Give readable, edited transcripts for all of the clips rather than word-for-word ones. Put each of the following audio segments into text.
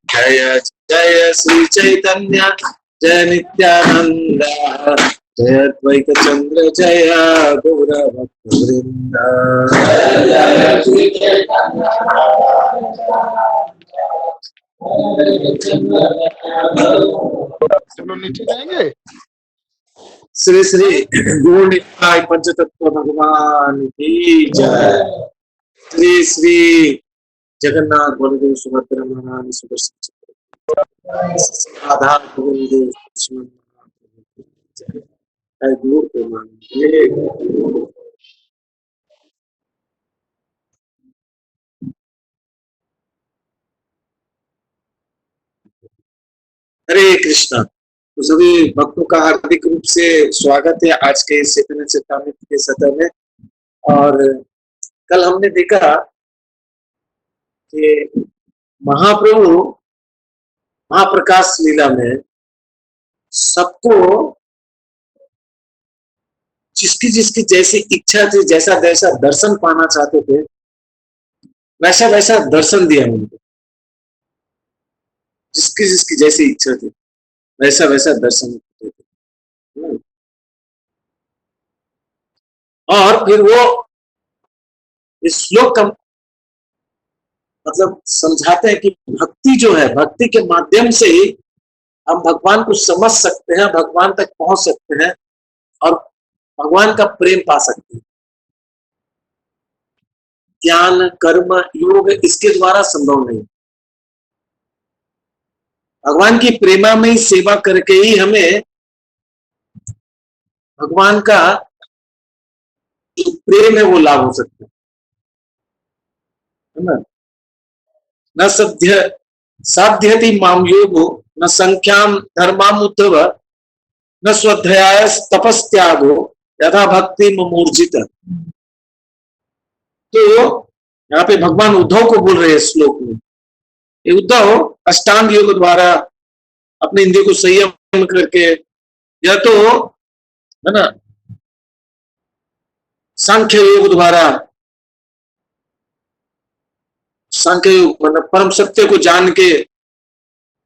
जय जय श्री चैतन्य जय नित्यानंद जय अद्वैत चंद्र जय गौर भक्त वृंद। नीचे जाएंगे। श्री श्री गौर निताय पंचतत्व भगवान की जय। श्री श्री जगन्नाथ बलदेव सुभद्रा महारानी सुदर्शन चक्र राधा गोविंद कृष्ण गौर प्रेमानंद। हरे कृष्णा। तो सभी भक्तों का हार्दिक रूप से स्वागत है आज के चैतन्य चेतामृत के सत्र में। और कल हमने देखा कि महाप्रभु महाप्रकाश लीला में सबको जिसकी जिसकी जैसी इच्छा थी, जैसा जैसा दर्शन पाना चाहते थे, वैसा वैसा दर्शन दिया उनको। जिसकी जिसकी जैसी इच्छा थी वैसा वैसा दर्शन देते थे। और फिर वो इस श्लोक का मतलब समझाते हैं कि भक्ति जो है, भक्ति के माध्यम से ही हम भगवान को समझ सकते हैं, भगवान तक पहुंच सकते हैं और भगवान का प्रेम पा सकते हैं। ज्ञान कर्म योग इसके द्वारा संभव नहीं। भगवान की प्रेमामयी सेवा करके ही हमें भगवान का जो प्रेम है वो लाभ हो सकता है ना। न साध्यति माम योगो न संख्याम धर्मामुद्धव न स्वाध्याय तपस्त्यागो यथा भक्ति मूर्जित। तो यहाँ पे भगवान उद्धव को बोल रहे हैं श्लोक में। ये उद्धव अष्टांग योग द्वारा अपने इंद्रिय को संयम करके, या तो है ना सांख्य योग द्वारा, सांख्य योग मतलब परम सत्य को जान के,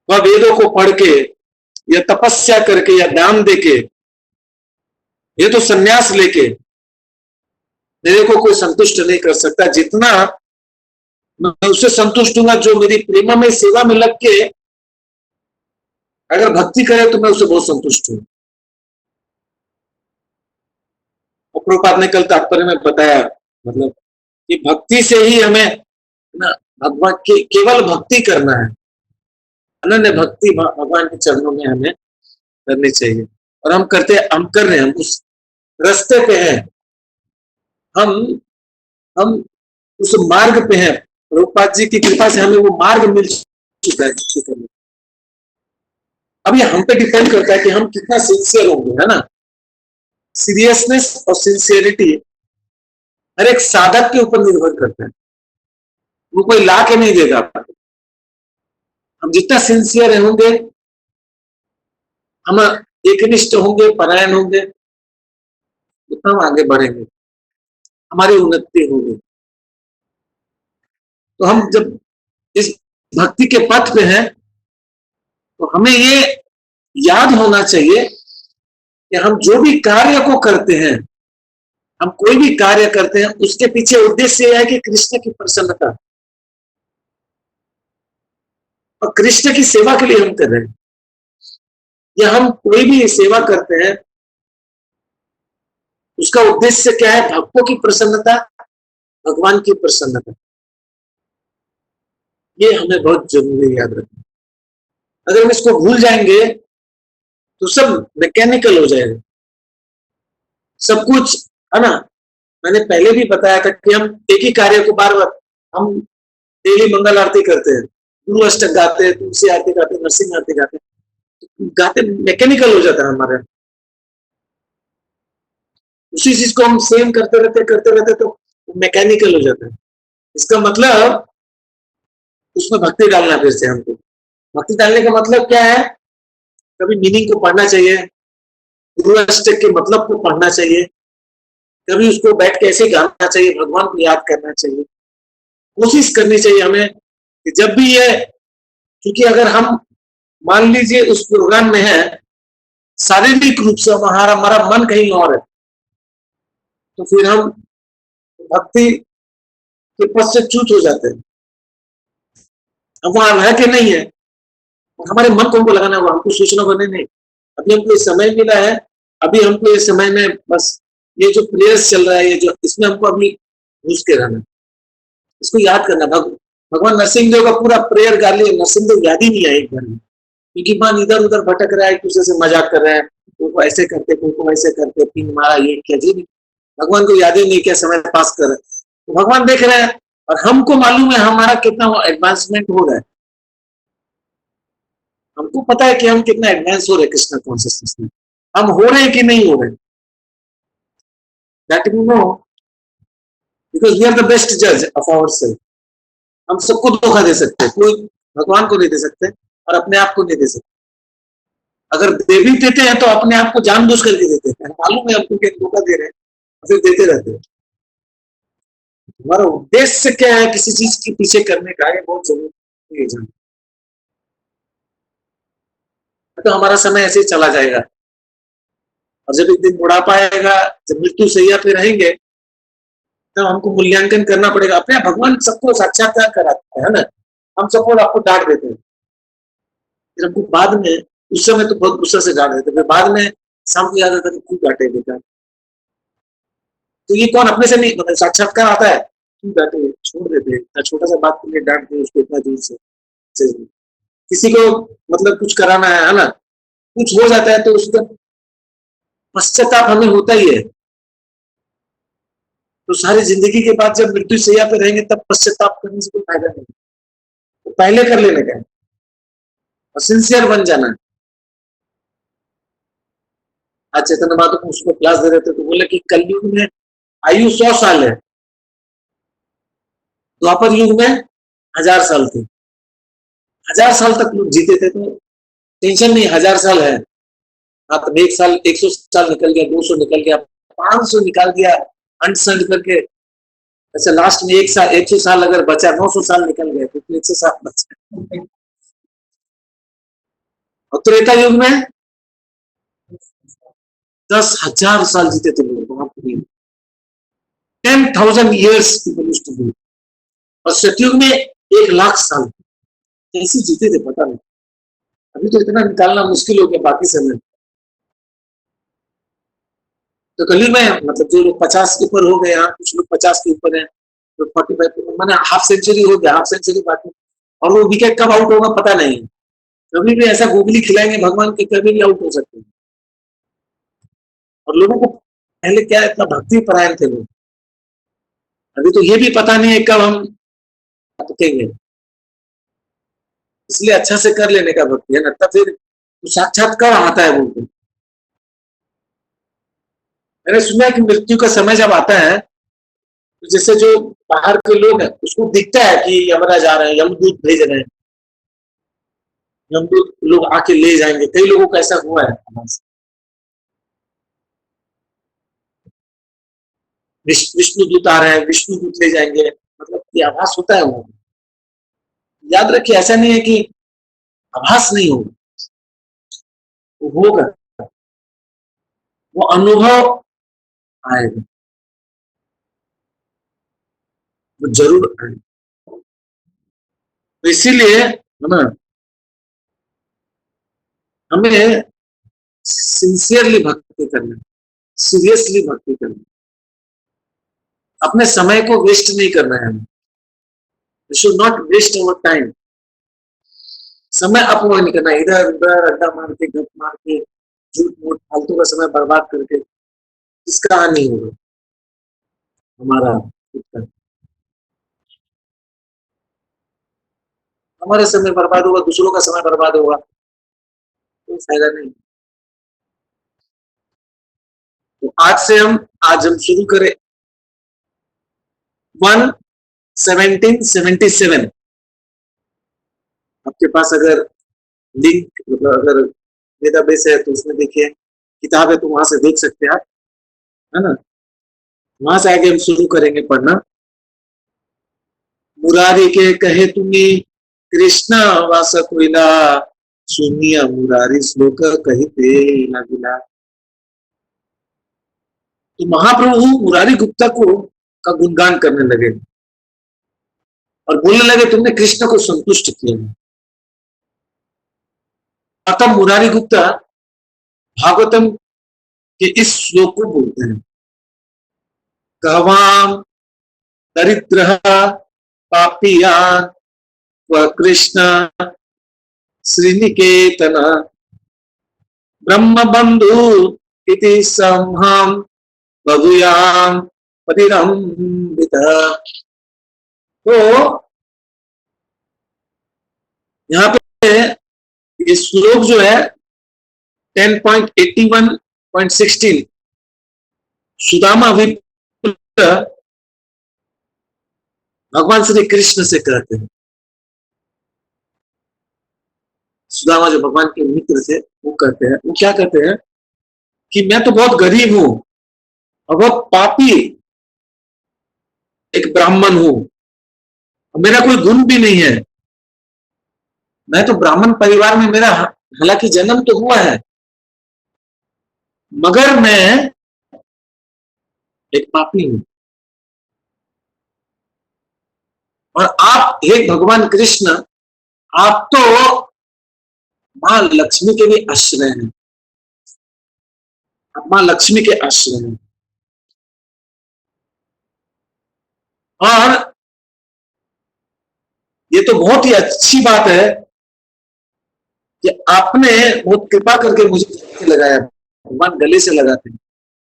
वह वेदों को पढ़ के, या तपस्या करके, या दान देके, ये तो संन्यास लेके मेरे को कोई संतुष्ट नहीं कर सकता। जितना मैं उससे संतुष्ट हूंगा जो मेरी प्रेमा में सेवा में लग के अगर भक्ति करे, तो मैं उससे बहुत संतुष्ट हूं। और प्रभुपाद ने कल तात्पर्य में बताया मतलब कि भक्ति से ही हमें ना भगवान के केवल भक्ति करना है, अनन्य भक्ति भगवान के चरणों में हमें करनी चाहिए। और हम कर रहे हैं, हम उस रास्ते पे हैं, हम उस मार्ग पे हैं। प्रभुपाद जी की कृपा से हमें वो मार्ग मिल चुका है। अब ये हम पे डिपेंड करता है कि हम कितना सिंसियर होंगे, है ना। सीरियसनेस और सिंसियरिटी हर एक साधक के ऊपर निर्भर करता है, वो कोई ला के नहीं देगा। हम जितना सिंसियर होंगे, हम एकनिष्ठ होंगे, परायण होंगे, उतना हम आगे बढ़ेंगे, हमारी उन्नति होगी। तो हम जब इस भक्ति के पथ पे हैं, तो हमें ये याद होना चाहिए कि हम जो भी कार्य को करते हैं, हम कोई भी कार्य करते हैं, उसके पीछे उद्देश्य यह है कि कृष्ण की प्रसन्नता और कृष्ण की सेवा के लिए हम कर रहे हैं। या हम कोई भी सेवा करते हैं, उसका उद्देश्य क्या है? भक्तों की प्रसन्नता, भगवान की प्रसन्नता। ये हमें बहुत जरूरी याद रखना। अगर हम इसको भूल जाएंगे तो सब मैकेनिकल हो जाएगा, सब कुछ, है ना। मैंने पहले भी बताया था कि हम एक ही कार्य को बार बार, हम डेली मंगल आरती करते हैं, गुरु अष्टक गाते हैं, तुलसी आरती गाते हैं, नरसिंह आरती गाते हैं, गाते मैकेनिकल हो जाता है हमारे। उसी चीज को हम सेम करते रहते तो मैकेनिकल हो जाता है। इसका मतलब उसमें भक्ति डालना फिर से हमको। भक्ति डालने का मतलब क्या है? कभी मीनिंग को पढ़ना चाहिए, गुरु अष्टक के मतलब को पढ़ना चाहिए, कभी उसको बैठ के ऐसे गाना चाहिए, भगवान को याद करना चाहिए, कोशिश करनी चाहिए हमें कि जब भी ये, क्योंकि अगर हम मान लीजिए उस प्रोग्राम में है, शारीरिक रूप से हमारा हमारा मन कहीं और है, तो फिर हम भक्ति के पद से च्युत हो जाते हैं। अब वहां है कि नहीं है, हमारे मन को हमको लगाना होगा, हमको सोचना होगा नहीं, अभी हमको ये समय मिला है, अभी हमको ये समय में बस ये जो प्रेयर्स चल रहा है, ये जो इसमें हमको अभी घुस के रहना, इसको याद करना। भगवान नरसिंह देव का पूरा प्रेयर गा लिया, नरसिंह देव याद ही नहीं आए एक बार में, क्योंकि मन इधर उधर भटक रहा है, एक दूसरे से मजाक कर रहे हैं, उनको ऐसे करते, उनको ऐसे करते, पिन मारा, ये क्या जी, भगवान को याद ही नहीं क्या समय पास कर रहे, तो भगवान देख रहे हैं और हमको मालूम है हमारा कितना एडवांसमेंट हो रहा है, हमको पता है कि हम कितना एडवांस हो रहे हैं कृष्ण कॉन्शियसनेस में, हम हो रहे हैं कि नहीं हो रहे, that we know, because we are the best जज ऑफ आवर सेल्फ। हम सबको धोखा दे सकते हैं, कोई भगवान को नहीं दे सकते और अपने आप को नहीं दे सकते। अगर दे भी देते हैं तो अपने आप को जानबूझ करके देते हैं, मालूम है हमको कि धोखा दे रहे हैं, फिर देते रहते हैं। हमारा उद्देश्य क्या है किसी चीज के पीछे करने का, ये बहुत जरूरी है जानना। तो हमारा समय ऐसे ही चला जाएगा, और जब एक दिन बुढ़ापा आएगा, जब मृत्यु सैया पे रहेंगे, तब हमको मूल्यांकन करना पड़ेगा। अपने भगवान सबको साक्षात्कार कराता है ना, हम सबको आपको डांट देते हैं, फिर हमको बाद में, उस समय तो बहुत गुस्सा से डांट देते, फिर बाद में शाम को याद आता है क्यों डांटे बेटा, तो ये कौन अपने से नहीं, मतलब साक्षात्कार आता है, क्यों डांटे, छोड़ देते, छोटा सा बात के लिए डांट दे उसको इतना दूर से। किसी को मतलब कुछ कराना है ना, कुछ हो जाता है तो उसका पश्चाताप हमें होता ही है, तो सारी जिंदगी के बाद जब मृत्यु सैया पे रहेंगे तब पश्चाताप करने से कोई फायदा नहीं, तो पहले कर लेने का और सिंसियर बन जाना है। आज चैतन्य महातो को उसको क्लास दे रहे थे तो बोले कि कलयुग में आयु 100 साल है, द्वापर युग में 1000 साल थे, 1000 साल तक लोग जीते थे, तो टेंशन नहीं, 1000 साल है, हाँ तो एक साल 100 साल निकल गया, 200 निकल गया, 500 निकाल दिया, अंट संट करके, अच्छा लास्ट में 100 साल अगर बचा, 900 साल निकल गए, तो 100 साल बचा। और त्रेता युग में 10,000 साल जीते थे लोग, वहां पर 10,000 years people used to live, और सतयुग में 1,00,000 साल कैसे जीते थे पता नहीं, अभी तो इतना निकालना मुश्किल हो गया बाकी समय। तो कलयुग में मतलब जो लोग 50 के ऊपर हो गए, यहाँ कुछ लोग 50 के ऊपर है, तो 45 मैंने हाफ सेंचुरी हो गया, हाफ सेंचुरी बाकी, और वो विकेट कब आउट होगा पता नहीं, कभी भी ऐसा गोगली खिलाएंगे भगवान के, कभी भी आउट हो सकते हैं। और लोगों को पहले क्या इतना भक्ति परायण थे लोग, अभी तो ये भी पता नहीं है कब हम अटकेंगे, इसलिए अच्छा से कर लेने का भक्ति है ना, तब फिर साक्षात्कार आता है वो। मैंने सुना है कि मृत्यु का समय जब आता है, तो जैसे जो बाहर के लोग हैं उसको दिखता है कि यमराज आ रहे हैं, यमदूत भेज रहे हैं, यमदूत लोग आके ले जाएंगे, कई लोगों का ऐसा हुआ है, विष्णु दूत आ रहे हैं, विष्णु दूत ले जाएंगे, मतलब ये आभास होता है वो। याद रखिए ऐसा नहीं है कि आभास नहीं होगा, वो होगा, वो अनुभव आएगा, वो जरूर आएगा। तो इसीलिए है ना, हमें सिंसियरली भक्ति करना, सीरियसली भक्ति करना, अपने समय को वेस्ट नहीं करना है हमें, we should not waste our time, समय अपव्यय नहीं करना, इधर उधर अड्डा मार के, गप मार के, झूठ मूठ फालतू का समय बर्बाद करके, इसका नहीं होगा हमारा खुद का। हमारा समय बर्बाद होगा, दूसरों का समय बर्बाद होगा, कोई फायदा नहीं। तो आज हम शुरू करें 1777। आपके पास अगर लिंक मतलब अगर डेटाबेस है तो उसमें देखिए, किताब है तो वहां से देख सकते हैं आप, है ना, वहां से आगे हम शुरू करेंगे पढ़ना मुरारी के कहे तुम्हें कृष्ण वास कोइला, सुनिया मुरारी श्लोक कहते लगिला। तो महाप्रभु मुरारी गुप्ता को का गुणगान करने लगे और बोलने लगे तुमने कृष्ण को संतुष्ट किया। तब मुरारी गुप्ता भागवतम के इस श्लोक को बोलते हैं, कहवाम दरिद्र पापियान व कृष्ण श्रीनिकेतन ब्रह्म बंधु इति संहम बभूयाम परिरंभित। तो यहाँ पे ये श्लोक जो है 10.81.16 सुदामा विप्र भगवान श्री कृष्ण से कहते हैं। सुदामा जो भगवान के मित्र थे वो कहते हैं, वो क्या कहते हैं कि मैं तो बहुत गरीब हूं और बहुत पापी एक ब्राह्मण हूं, मेरा कोई गुण भी नहीं है। मैं तो ब्राह्मण परिवार में, मेरा हालांकि जन्म तो हुआ है, मगर मैं एक पापी हूं। और आप हे भगवान कृष्ण, आप तो मां लक्ष्मी के भी आश्रय हैं, आप मां लक्ष्मी के आश्रय हैं। और ये तो बहुत ही अच्छी बात है कि आपने बहुत कृपा करके मुझे गले लगाया। भगवान गले से लगाते हैं,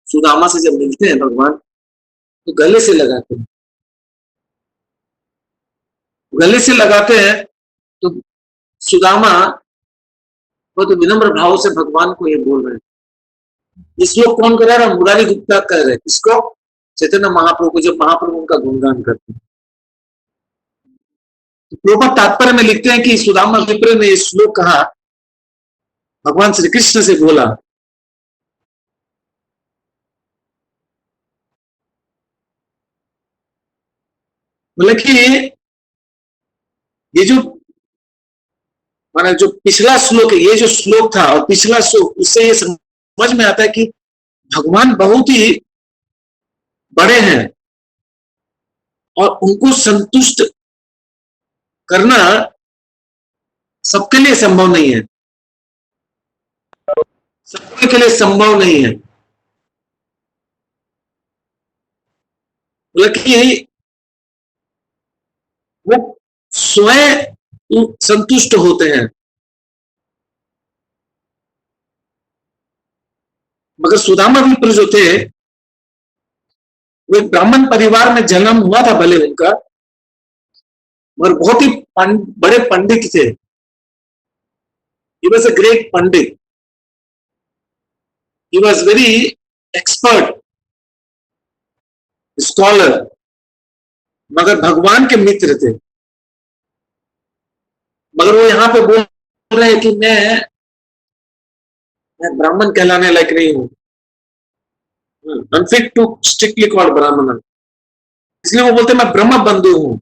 सुदामा से जब मिलते हैं भगवान तो गले से लगाते हैं, गले से लगाते हैं। तो सुदामा बहुत विनम्र भाव से भगवान को ये बोल रहे हैं। इस लोग कौन कर रहा है? मुरारी गुप्ता कह रहे हैं। इसको चैतन्य महाप्रभु को, जब महाप्रभु उनका गुणगान करते हैं। तो प्रभुपाद तात्पर्य में लिखते हैं कि सुदामा विप्र ने इस श्लोक कहा, भगवान श्री कृष्ण से बोला, बोले कि ये जो माना जो पिछला श्लोक है, ये जो श्लोक था और पिछला श्लोक, उससे ये समझ में आता है कि भगवान बहुत ही बड़े हैं और उनको संतुष्ट करना सबके लिए संभव नहीं है, सबके लिए संभव नहीं है। बल्कि वो स्वयं संतुष्ट होते हैं। मगर सुदामा विप्र जो थे, वो एक ब्राह्मण परिवार में जन्म हुआ था भले उनका, मगर बहुत ही बड़े पंडित थे। He was a great pandit. He was very expert scholar. मगर भगवान के मित्र थे। मगर वो यहाँ पे बोल रहे हैं कि मैं ब्राह्मण कहलाने लायक नहीं हूं, अनफिट टू स्ट्रिक्टली कॉल्ड ब्राह्मण। इसलिए वो बोलते मैं ब्रह्म बंधु हूं।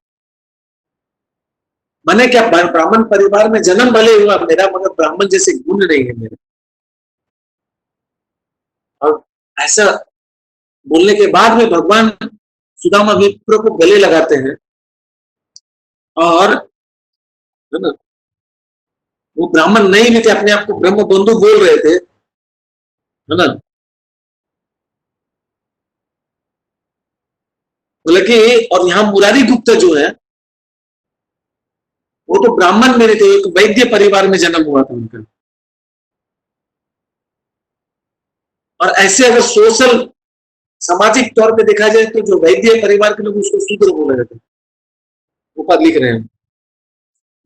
मैंने क्या ब्राह्मण परिवार में जन्म भले हुआ मेरा, मगर ब्राह्मण जैसे गुण नहीं है मेरे। और ऐसा बोलने के बाद में भगवान सुदामा विप्र को गले लगाते हैं और है ना, वो ब्राह्मण नहीं भी थे, अपने आप को ब्रह्म बंधु बोल रहे थे, है ना। बोले कि और यहाँ मुरारी गुप्ता जो है वो तो ब्राह्मण मेरे थे, एक वैद्य परिवार में जन्म हुआ था उनका। और ऐसे अगर सोशल सामाजिक तौर पे देखा जाए तो जो वैद्य परिवार के लोग उसको शूद्र बोल रहे थे, ऊपर लिख रहे हैं।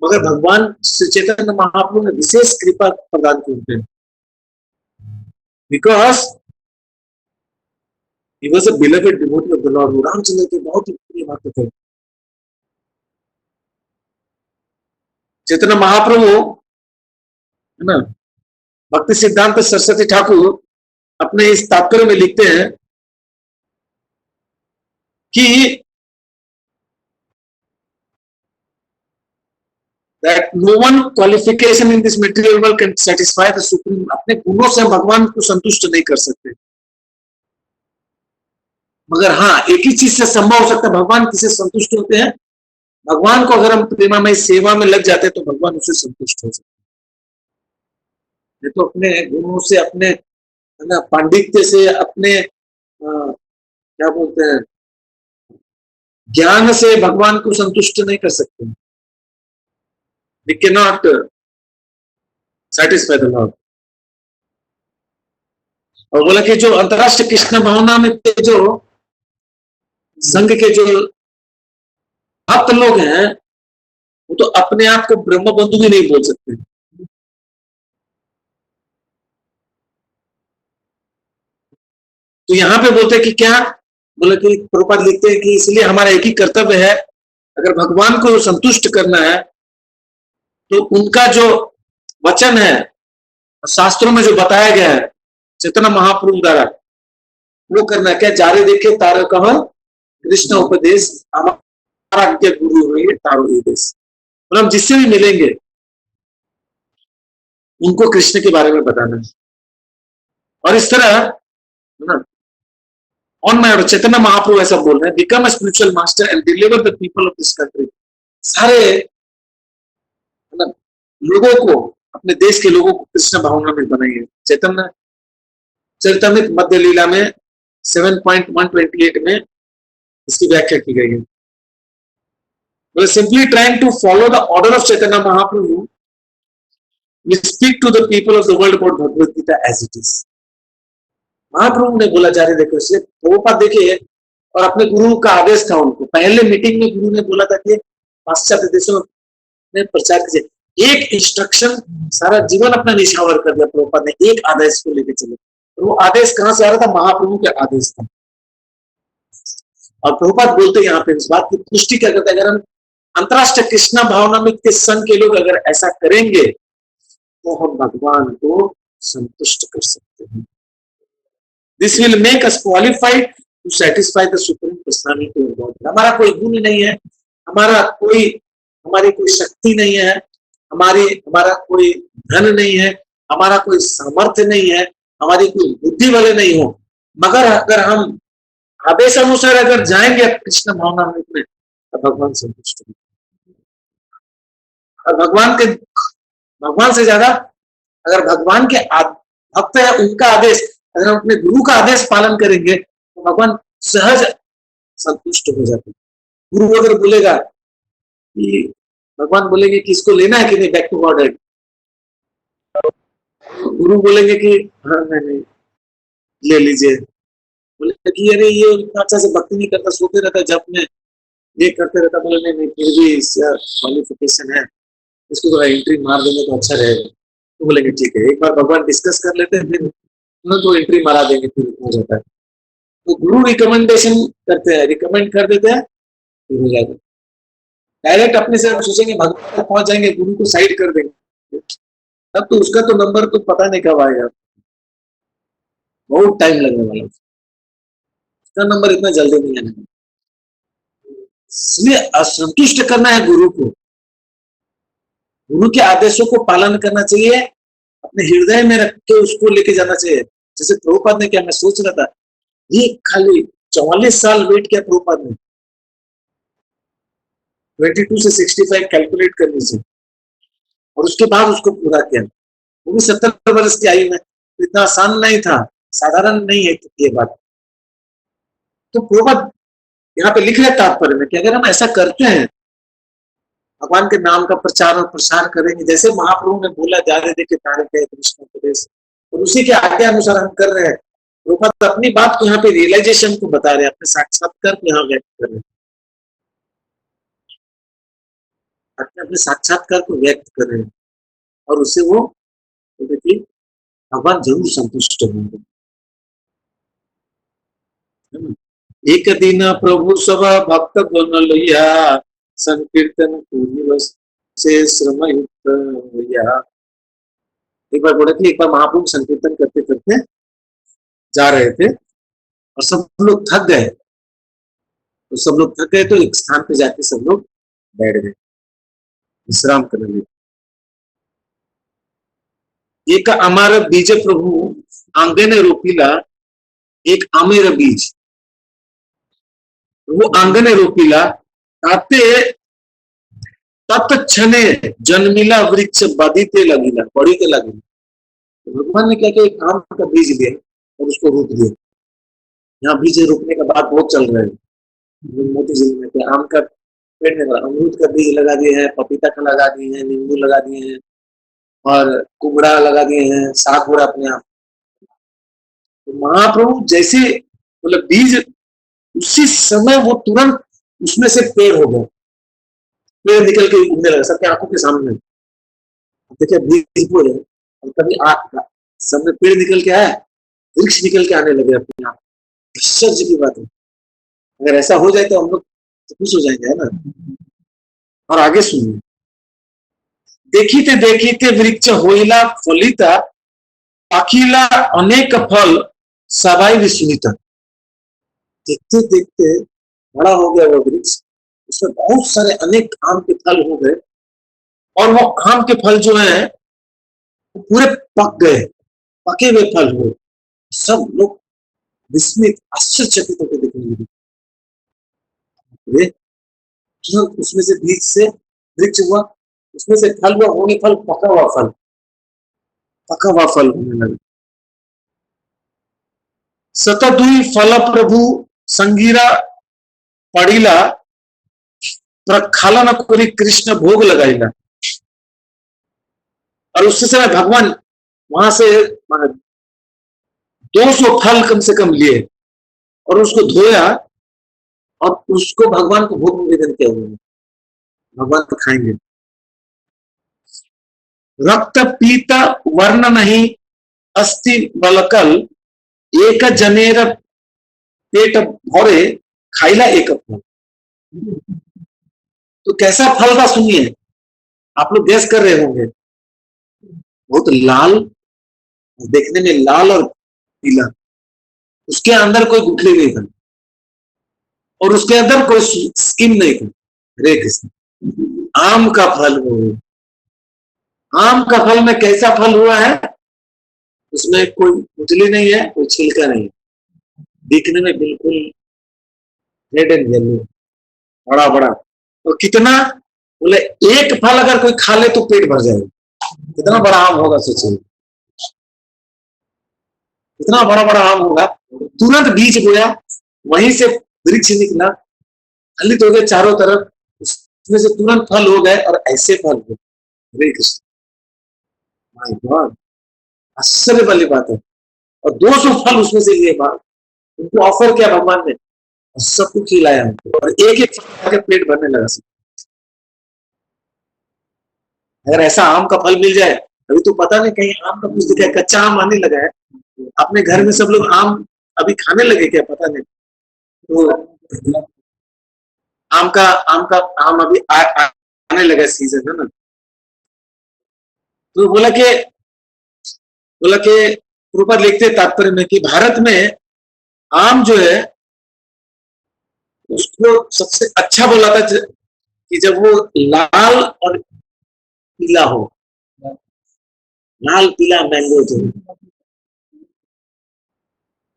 मगर भगवान श्री चैतन्य महाप्रभु ने विशेष कृपा प्रदान की उनपे, because he was a beloved devotee of the Lord। Ramchandra के बहुत ही प्रिय भक्त थे। चैतन्य महाप्रभु है ना, भक्ति सिद्धांत सरस्वती ठाकुर अपने इस तात्पर्य में लिखते हैं कि that no one qualification in this material world can satisfy the supreme. अपने गुणों से हम भगवान को संतुष्ट नहीं कर सकते, मगर हाँ एक ही चीज से संभव हो सकता है, भगवान किसे संतुष्ट होते हैं, भगवान को अगर हम प्रेमामय सेवा में लग जाते हैं तो भगवान उससे संतुष्ट हो सकते हैं। ये तो अपने गुणों से, अपने है ना पांडित्य से, अपने क्या बोलते हैं ज्ञान से भगवान को संतुष्ट नहीं कर सकते। We cannot satisfy the Lord. और बोला कि जो अंतरराष्ट्रीय कृष्ण भावना में जो संघ के जो भक्त लोग हैं वो तो अपने आप को ब्रह्म बंधु भी नहीं बोल सकते। तो यहां पे बोलते हैं कि क्या, बोले कि प्रभुपाद लिखते हैं कि इसलिए हमारा एक ही कर्तव्य है, अगर भगवान को संतुष्ट करना है तो उनका जो वचन है शास्त्रों में जो बताया गया है चैतन्य महाप्रभु द्वारा वो करना क्या, जारे देखे तारो कह कृष्ण उपदेश हमारा गुरु हुई तारो उपदेश। मतलब हम जिससे भी मिलेंगे उनको कृष्ण के बारे में बताना है। और इस तरह ना ऑन माय चैतन्य महाप्रभु ऐसा बोल रहे हैं, become a spiritual master and deliver the people of this country. सारे लोगों को, अपने देश के लोगों को कृष्ण भावना में बनाइए। चैतन्य चरितमृत मध्य लीला में 7.128 में इसकी व्याख्या की गई है। Well, simply trying to follow the order of Chaitanya Mahaprabhu, we speak to the people of the world about Bhagavad Gita as it is. महाप्रभु ने बोला जा रहे देखो इसलिए प्रभुपाद देखिए, और अपने गुरु का आदेश था उनको, पहले मीटिंग में गुरु ने बोला था कि पाश्चात्य देशों में प्रचार कीजिए। एक इंस्ट्रक्शन सारा जीवन अपना निशावर कर दिया प्रभुपाद ने, एक आदेश को लेकर चले। तो वो आदेश कहां से आ रहा था, महाप्रभु का आदेश था। और प्रभुपाद बोलते यहाँ पे इस बात की पुष्टि क्या करते हैं, अगर हम अंतरराष्ट्रीय कृष्णा भावनामृत के संघ के लोग अगर ऐसा करेंगे तो हम भगवान को संतुष्ट कर सकते हैं। This will make us qualified to satisfy the supreme personality of God. हमारा कोई गुण नहीं है, हमारी कोई शक्ति नहीं है, हमारा कोई धन नहीं है, हमारा कोई सामर्थ्य नहीं है, हमारी कोई बुद्धि वाले नहीं हो, मगर अगर हम आदेश अनुसार अगर जाएंगे कृष्ण भावनामृत में तो भगवान संतुष्ट होंगे। और भगवान से ज्यादा अगर भगवान के भक्त है उनका आदेश, अगर हम अपने गुरु का आदेश पालन करेंगे तो भगवान सहज संतुष्ट हो जाते। गुरु अगर बोलेगा कि भगवान बोलेंगे कि इसको लेना है कि नहीं, बैक टू गॉड, गुरु बोलेंगे कि हाँ नहीं ले लीजिए, बोले कि अरे ये इतना अच्छा से भक्ति नहीं करता, सोते रहता, जब में ये करते रहता, बोले नहीं फिर भी इसका क्वालिफिकेशन है, इसको थोड़ा एंट्री मार देंगे तो अच्छा रहेगा। तो बोलेंगे ठीक है, एक बार भगवान डिस्कस कर लेते हैं, फिर तो एंट्री मारा देंगे, फिर हो जाता है। तो गुरु रिकमेंडेशन करते हैं, रिकमेंड कर देते हैं, फिर हो जाता है। डायरेक्ट अपने से सोचेंगे भगवान तक पहुंच जाएंगे, गुरु को साइड कर देंगे, तब तो उसका तो नंबर तो पता नहीं कब आएगा, बहुत टाइम लगने वाला है, उसका नंबर इतना जल्दी नहीं आने। इसलिए असंतुष्ट करना है गुरु को, गुरु के आदेशों को पालन करना चाहिए, अपने हृदय में रख के उसको लेके जाना चाहिए। जैसे प्रभुपाद ने क्या, मैं सोच रहा था, ये खाली 44 साल वेट किया प्रभुपाद ने, 22 से 65 कैलकुलेट कर लीजिए, और उसके बाद उसको पूरा किया, वो भी 70 वर्ष की आयु में। इतना आसान नहीं था, साधारण नहीं है ये बात। तो प्रभुपाद यहाँ पे लिख रहे तात्पर्य में कि अगर हम ऐसा करते हैं, भगवान के नाम का प्रचार और प्रसार करेंगे, जैसे महाप्रभु ने बोला जा रहे थे कि तारे के कृष्ण उपदेश, और उसी के आज्ञा अनुसार हम कर रहे हैं। प्रभुपाद अपनी बात को यहाँ पे रियलाइजेशन को बता रहे हैं, अपने साक्षात्कार को यहाँ व्यक्त कर रहे हैं, अपने साक्षात्कार को व्यक्त कर रहे हैं, और उससे वो देखिए भगवान जरूर संतुष्ट होंगे। एक दिन प्रभु सभा भक्त गण लैया संकीर्तन से श्रम युक्त। एक बार बोला कि एक बार महाप्रभु संकीर्तन करते करते जा रहे थे और सब लोग थक गए, तो सब लोग थक गए तो एक स्थान पे जाके सब लोग बैठ गए। विश्राम करने लगे। एक अमार बीज प्रभु आंगने रोपिला, एक आमेर बीज वो आंगने रोपिला, ताते तत्क्षणे जन्मिला वृक्ष बाधिते लगिला, बढ़ीते लगिला। भगवान ने क्या किया, एक आम का बीज लिया और उसको रोप दिया। यहाँ बीज रोपने का बात बहुत चल रहा है मोती जिले में। आम का पेड़ नहीं लगा, अमरूद का बीज लगा दिए हैं, पपीता का लगा दिए हैं, नींबू लगा दिए हैं और कुमड़ा लगा दिए हैं, साग हो रहा अपने आप। तो महाप्रभु जैसे मतलब बीज, उसी समय वो तुरंत उसमें से पेड़ हो गया, पेड़ निकल के उगने लगा सबके आंखों के सामने। देखिए बीज हो रहे और कभी सामने पेड़ निकल के आया, वृक्ष निकल के आने लगे अपने आप। आश्चर्य की बात है। अगर ऐसा हो जाए तो हम लोग खुश हो जाएंगे, है ना। और आगे सुनिए, देखिते देखिते वृक्ष होइला फलिता, अखिला अनेक फल सबाई विसुनिता। देखते देखते बड़ा हो गया वो वृक्ष, उसमें बहुत सारे अनेक आम के फल हो गए और वो आम के फल जो है वो पूरे पक गए, पके हुए फल हुए। सब लोग विस्मित आश्चर्यचकित होकर देखने लगे। तुरंत उसमें से बीज से वृक्ष हुआ, उसमें से फल हुआ, होने फल, पका हुआ फल, पका हुआ फल होने लगा। सतदुई फल प्रभु संगीरा पड़ीला, प्रखालन करी कृष्ण भोग लगाईला। और उस समय भगवान वहां से 200 फल कम से कम लिए और उसको धोया और उसको भगवान को भोग निवेदन किया उन्होंने, भगवान को खाएंगे। रक्त पीता वर्ण नहीं अस्थि बलकल, एक जनेर पेट भरे खाइला एक फल। तो कैसा फल था सुनिए, आप लोग गैस कर रहे होंगे। बहुत लाल, देखने में लाल और पीला, उसके अंदर कोई गुठली नहीं था और उसके अंदर कोई स्किन नहीं था। हरे कृष्ण। आम का फल हो, आम का फल में कैसा फल हुआ है, उसमें कोई गुठली नहीं है, कोई छिलका नहीं है, दिखने में बिल्कुल रेड एंड येलो, बड़ा बड़ा। और कितना, बोले एक फल अगर कोई खा ले तो पेट भर जाएगा, कितना बड़ा आम होगा सोचिए, कितना बड़ा बड़ा आम होगा। तुरंत बीज बोया, वहीं से वृक्ष निकला, फलित हो गए चारों तरफ, उसमें से तुरंत फल हो गए और ऐसे फल हो। हरे कृष्ण, माय गॉड, आश्चर्य वाली बात है। और 200 फल उसमें से लिए बात, उनको ऑफर किया भगवान ने और सबको खिलाया और एक एक फल के पेट भरने लगा सब। अगर ऐसा आम का फल मिल जाए, अभी तो पता नहीं कहीं आम का कुछ दिखा है, कच्चा आम आने लगा है अपने घर में, सब लोग आम अभी खाने लगे क्या पता नहीं। तो आम अभी आने लगा सीजन, है ना। तो बोला कि ऊपर लिखते तात्पर्य में कि भारत में आम जो है उसको सबसे अच्छा बोला था कि जब वो लाल और पीला हो, लाल पीला मैंगो जो,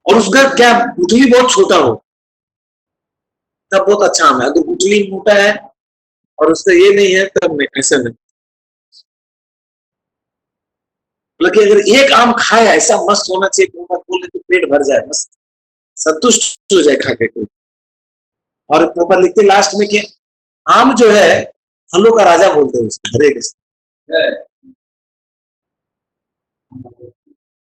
और उसका क्या गुठली बहुत छोटा हो, तब बहुत अच्छा आम है। अगर गुठली मोटा है और उसका ये नहीं है तब नहीं, ऐसा नहीं। मतलब अगर एक आम खाए ऐसा मस्त होना चाहिए, बोले तो पेट भर जाए, मस्त संतुष्ट हो जाए खा के कोई। और ऊपर लिखते लास्ट में कि आम जो है फलों का राजा बोलते हैं उसको। हरे कृष्ण।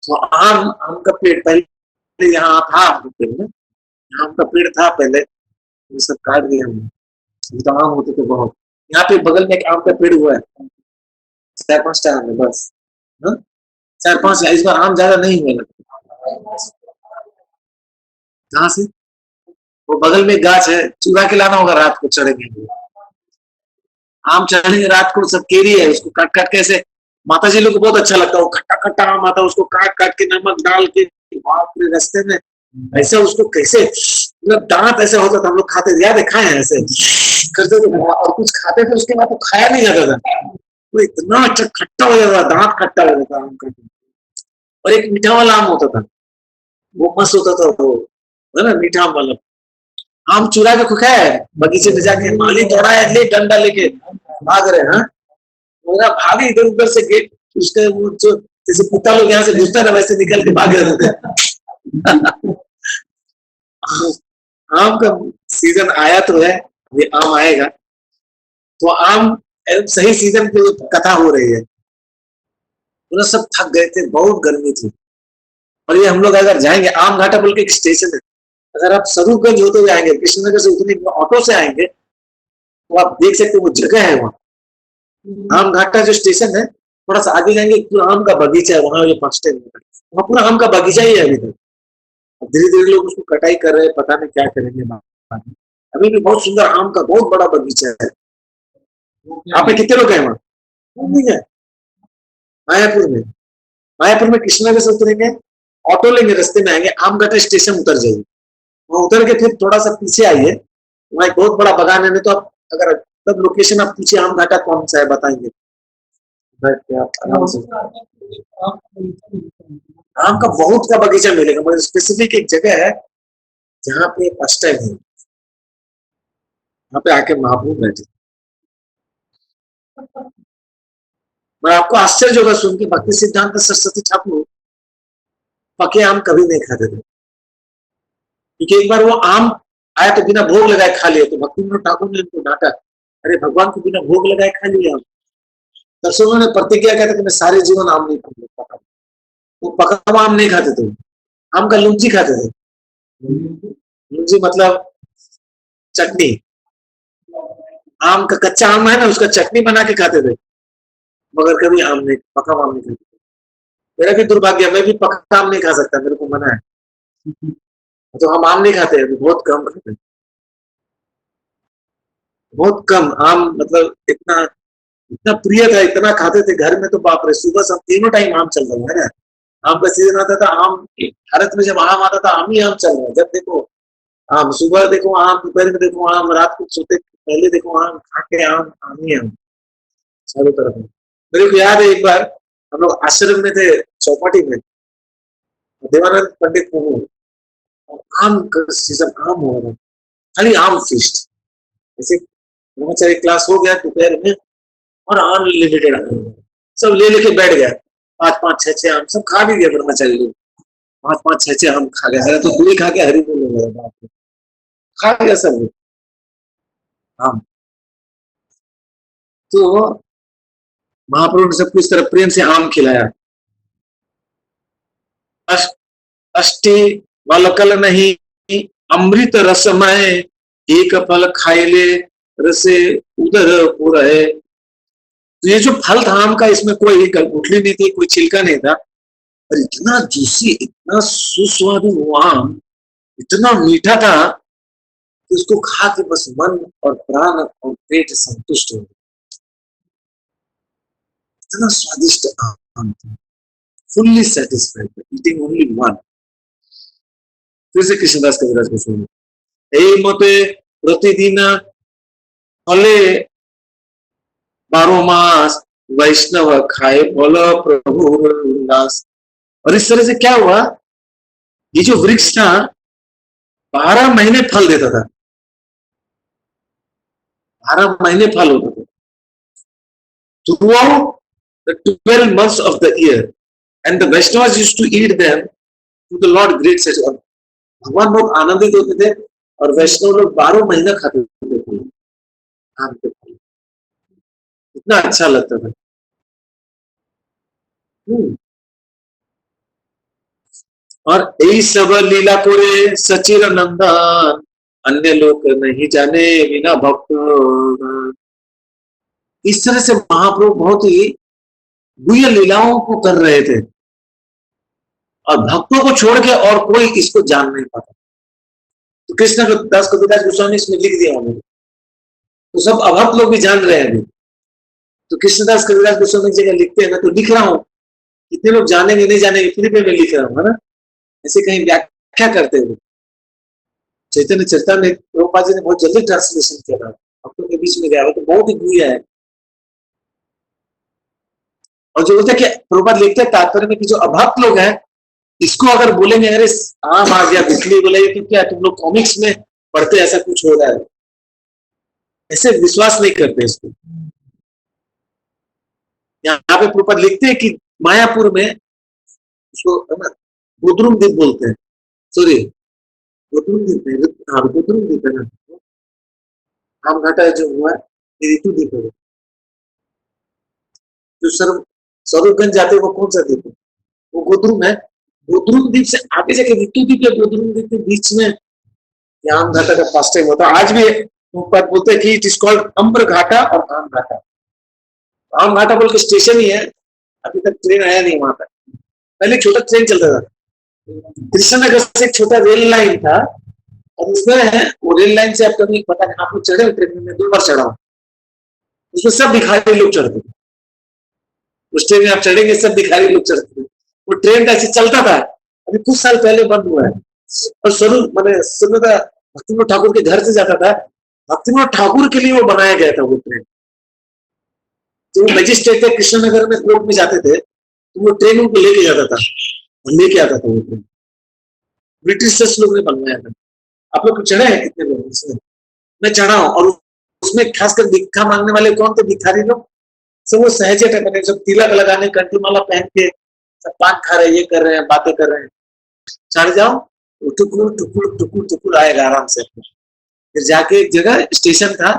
तो आम का पेड़ पहले यहाँ था, आम का पेड़ था पहले, ये सब काट दिया हमने। तो आम होते थे बहुत, यहाँ पे बगल में एक आम का पेड़ हुआ है, 4-5 आम है बस, 4-5। इस बार आम ज्यादा नहीं हुआ। कहाँ से? वो बगल में गाछ है, चुरा के लाना होगा, रात को चढ़ेंगे आम, चढ़ेंगे रात को। सब केरी है, उसको काट काट के ऐसे, माता जी लोग को बहुत अच्छा लगता है, वो खट्टा खट्टा आम आता है, उसको काट काट के नमक डाल के बाप रे रास्ते में ऐसे उसको कैसे मतलब दांत ऐसे होता था, हम लोग खाते थे, याद है, खाए हैं ऐसे करते थे और कुछ खाते थे, उसके बाद तो खाया नहीं जाता था, तो इतना अच्छा खट्टा हो जाता था, दांत खट्टा हो जाता था आम का। और एक मीठा वाला आम होता था, वो मस्त होता था, वो है ना, मीठा आम वाला। आम चुरा के खाया है बगीचे में जाके, माली दौड़ा है, ले डंडा लेके भाग रहे हैं, मेरा भाभी इधर उधर से गेट, उसके वो जो जैसे कुत्ता लोग यहाँ से घुसता है ना, वैसे निकल के भाग रहे थे। आम का सीजन आया तो है, ये आम आएगा तो आम सही सीजन की कथा हो रही है। पूरा सब थक गए थे, बहुत गर्मी थी, और ये हम लोग अगर जाएंगे, आम घाटा बोल के एक स्टेशन है, अगर आप स्वरूपगंज होते जाएंगे, कृष्णनगर से उतनी ऑटो से आएंगे, तो आप देख सकते हो वो जगह है वहाँ, आम घाटा जो स्टेशन है, थोड़ा सा आगे जाएंगे, पूरा आम का बगीचा है वहाँ, जो फर्स्ट टाइम वहाँ पूरा आम का बगीचा ही है अभी तक। धीरे धीरे लोग उसको कटाई कर रहे हैं, पता नहीं क्या करेंगे बाद में। अभी भी बहुत सुंदर आम का बहुत बड़ा बगीचा है। आप में कितने लोग हैं वहाँ? नहीं है, मायापुर में। मायापुर में कृष्णनगर से उतरेंगे, ऑटो लेंगे, रास्ते में आएंगे, आमघाटा स्टेशन उतर जाइए, वहाँ उतर के फिर थोड़ा सा पीछे आइए, वहाँ एक बहुत बड़ा बागान है, तो आप अगर तब लोकेशन आप पूछिए आम घाटा कौन सा है, बताएंगे आराम से। आम का बहुत का बगीचा मिलेगा, मगर स्पेसिफिक एक जगह है जहाँ पे फर्स्ट टाइम है, वहाँ पे आके महाप्रभु बैठे। मैं आपको आश्चर्य होगा सुन के, भक्ति सिद्धांत सरस्वती ठाकुर पके आम कभी नहीं खाते थे, क्योंकि एक बार वो आम आया तो बिना भोग लगाए खा लिया, तो भक्ति विनोद ठाकुर ने उनको डांटा, अरे भगवान को बिना भोग लगाए खा लिया। तब से उन्होंने प्रतिज्ञा किया था कि मैं सारे जीवन आम नहीं खाऊंगा, वो पका आम नहीं खाते थे, आम का लूंजी खाते थे। लूंजी मतलब चटनी, आम का कच्चा आम है ना, उसका चटनी बना के खाते थे, मगर कभी आम नहीं, पका आम नहीं खाते। मेरा भी दुर्भाग्य, मैं भी पका आम नहीं खा सकता, मेरे को मना है, तो हम आम नहीं खाते, अभी बहुत कम खाते हैं, बहुत कम आम, मतलब इतना इतना प्रिय था, इतना खाते थे घर में, तो बाप रे, सुबह सब तीनों टाइम आम चल रहा है ना, आम का सीजन आता था, आम भारत में जब आम आता था, आम ही आम चल रहा है, जब देखो आम, सुबह देखो आम, दोपहर में देखो आम, रात को सोते पहले देखो आम, खा के आम, आम ही आम चारों तरफ। मेरे को याद है एक बार हम लोग आश्रम में थे, चौपाटी में, देवानंद पंडित को आम का सीजन, आम हो रहा, खाली आम फीस्ट, ऐसे ब्रह्मचारी क्लास हो गया दोपहर में, और अनलिमिटेड आम सब ले लेके बैठ गया, पांच पांच छह छह आम सब खा भी गया ब्रह्मचारी लोग, पांच पांच छह छह आम खा गया, तो पूरी खा के हरी बोलने लगा, खा गया सब आम। तो महाप्रभु ने सबको इस तरह प्रेम से आम खिलाया। अष्टे बालकल नहीं अमृत रसमय, एक फल खाइले रसे उदर पुरय। तो ये जो फल था आम का, इसमें कोई गुठली नहीं थी, कोई छिलका नहीं था, और इतना जूसी, इतना सुस्वादु वो आम, इतना मीठा था कि उसको खा के बस मन और प्राण और पेट संतुष्ट हो गया, इतना स्वादिष्ट आम था, fully satisfied, eating only one. फिर से कृष्णदास कविराज को सुनो, हे मते प्रतिदिन फले 12 मास, वैष्णव खाए फल प्रभु उल्लास। और इस तरह से क्या हुआ, ये जो वृक्ष था 12 महीने फल देता था, 12 महीने फल होता था, throughout the 12 months of the year, and the Vaishnavas used to eat them to the Lord great satisfaction। भगवान बहुत आनंदित होते थे, और वैष्णव लोग 12 महीना खाते थे आम के फल, इतना अच्छा लगता था। और यही सब लीला पूरे सचिर नंदन, अन्य लोग नहीं जाने बिना भक्त। इस तरह से महाप्रभु बहुत ही गुह्य लीलाओं को कर रहे थे, और भक्तों को छोड़ के और कोई इसको जान नहीं पाता। तो कृष्ण दास कविराज गोस्वामी इसमें लिख दिया उन्होंने, तो सब अभक्त लोग भी जान रहे हैं अभी। तो कृष्णदास कविराज गोस्वामी जगह लिखते हैं ना, तो लिख रहा हूँ, कितने लोग जानेंगे नहीं जानेंगे फिर भी मैं लिख रहा हूँ, है ना, ऐसे कहीं व्याख्या करते हुए। चैतन्य चैतन्य प्रभुपाद जी ने बहुत जल्दी ट्रांसलेशन किया था, भक्तों के बीच में गया, वो तो बहुत ही गुहिया है। और जो बोलते हैं कि प्रभुपाद लिखते हैं तात्पर्य में कि जो अभक्त लोग हैं, इसको अगर बोलेंगे अरे आम आ गया बिजली, बोले कि क्या तुम लोग कॉमिक्स में पढ़ते ऐसा कुछ हो रहा है, ऐसे विश्वास नहीं करते इसको। यहाँ पे प्रभुपाद लिखते हैं कि मायापुर में, उसको है ना गोद्रुम द्वीप बोलते हैं, सॉरी गोद्रुम द्वीप है, हाँ गोद्रुम द्वीप है ना, आम घाटा जो हुआ है ये ऋतु द्वीप है। जो स्वरूपगंज जाते हैं वो कौन सा द्वीप है? वो गोद्रुम है। गोद्रुम द्वीप से आगे जाके ऋतु द्वीप है, गोद्रुम द्वीप के बीच में आम घाटा का फर्स्ट टाइम होता है। आज भी प्रभुपाद बोलते हैं कि इट इज कॉल्ड अम्र घाटा और आम घाटा। आम घाटा बोल के स्टेशन ही है, अभी तक ट्रेन आया नहीं वहां तक। पहले छोटा ट्रेन चलता था, कृष्णनगर से एक छोटा रेल लाइन था, और उसमें है वो रेल लाइन से आप कभी पता नहीं, आप लोग चढ़े ट्रेन में, 2 बार चढ़ा हूं, उसमें सब भिखारी लोग चढ़ते थे। उस ट्रेन में आप चढ़ेंगे सब भिखारी लोग चढ़ते थे। वो ट्रेन ऐसे चलता था, अभी कुछ साल पहले बंद हुआ है। और स्वरूप मैंने सुना था भक्तिविनोद ठाकुर के घर से जाता था, भक्तिविनोद ठाकुर के लिए वो बनाया गया था वो ट्रेन। जो मजिस्ट्रेट थे कृष्णनगर में कोर्ट में जाते थे, तो वो ट्रेन उनको लेके जाता था, लेके आता था वो ट्रेन, ब्रिटिश लोग ने बनवाया था। आप लोग चढ़े हैं कितने लोग उसमें? मैं चढ़ा हूं, और उसमें खासकर भिक्षा मांगने वाले कौन थे? भिखारी लोग। सब वो सहजे बने, सब तिलक लगाने, कंठी माला पहन के सब पान खा रहे, ये कर रहे हैं, बातें कर रहे हैं। चढ़ जाओ, टुकुर टुकुर टुकुर टुकुर आएगा आराम से। फिर जाके एक जगह स्टेशन था,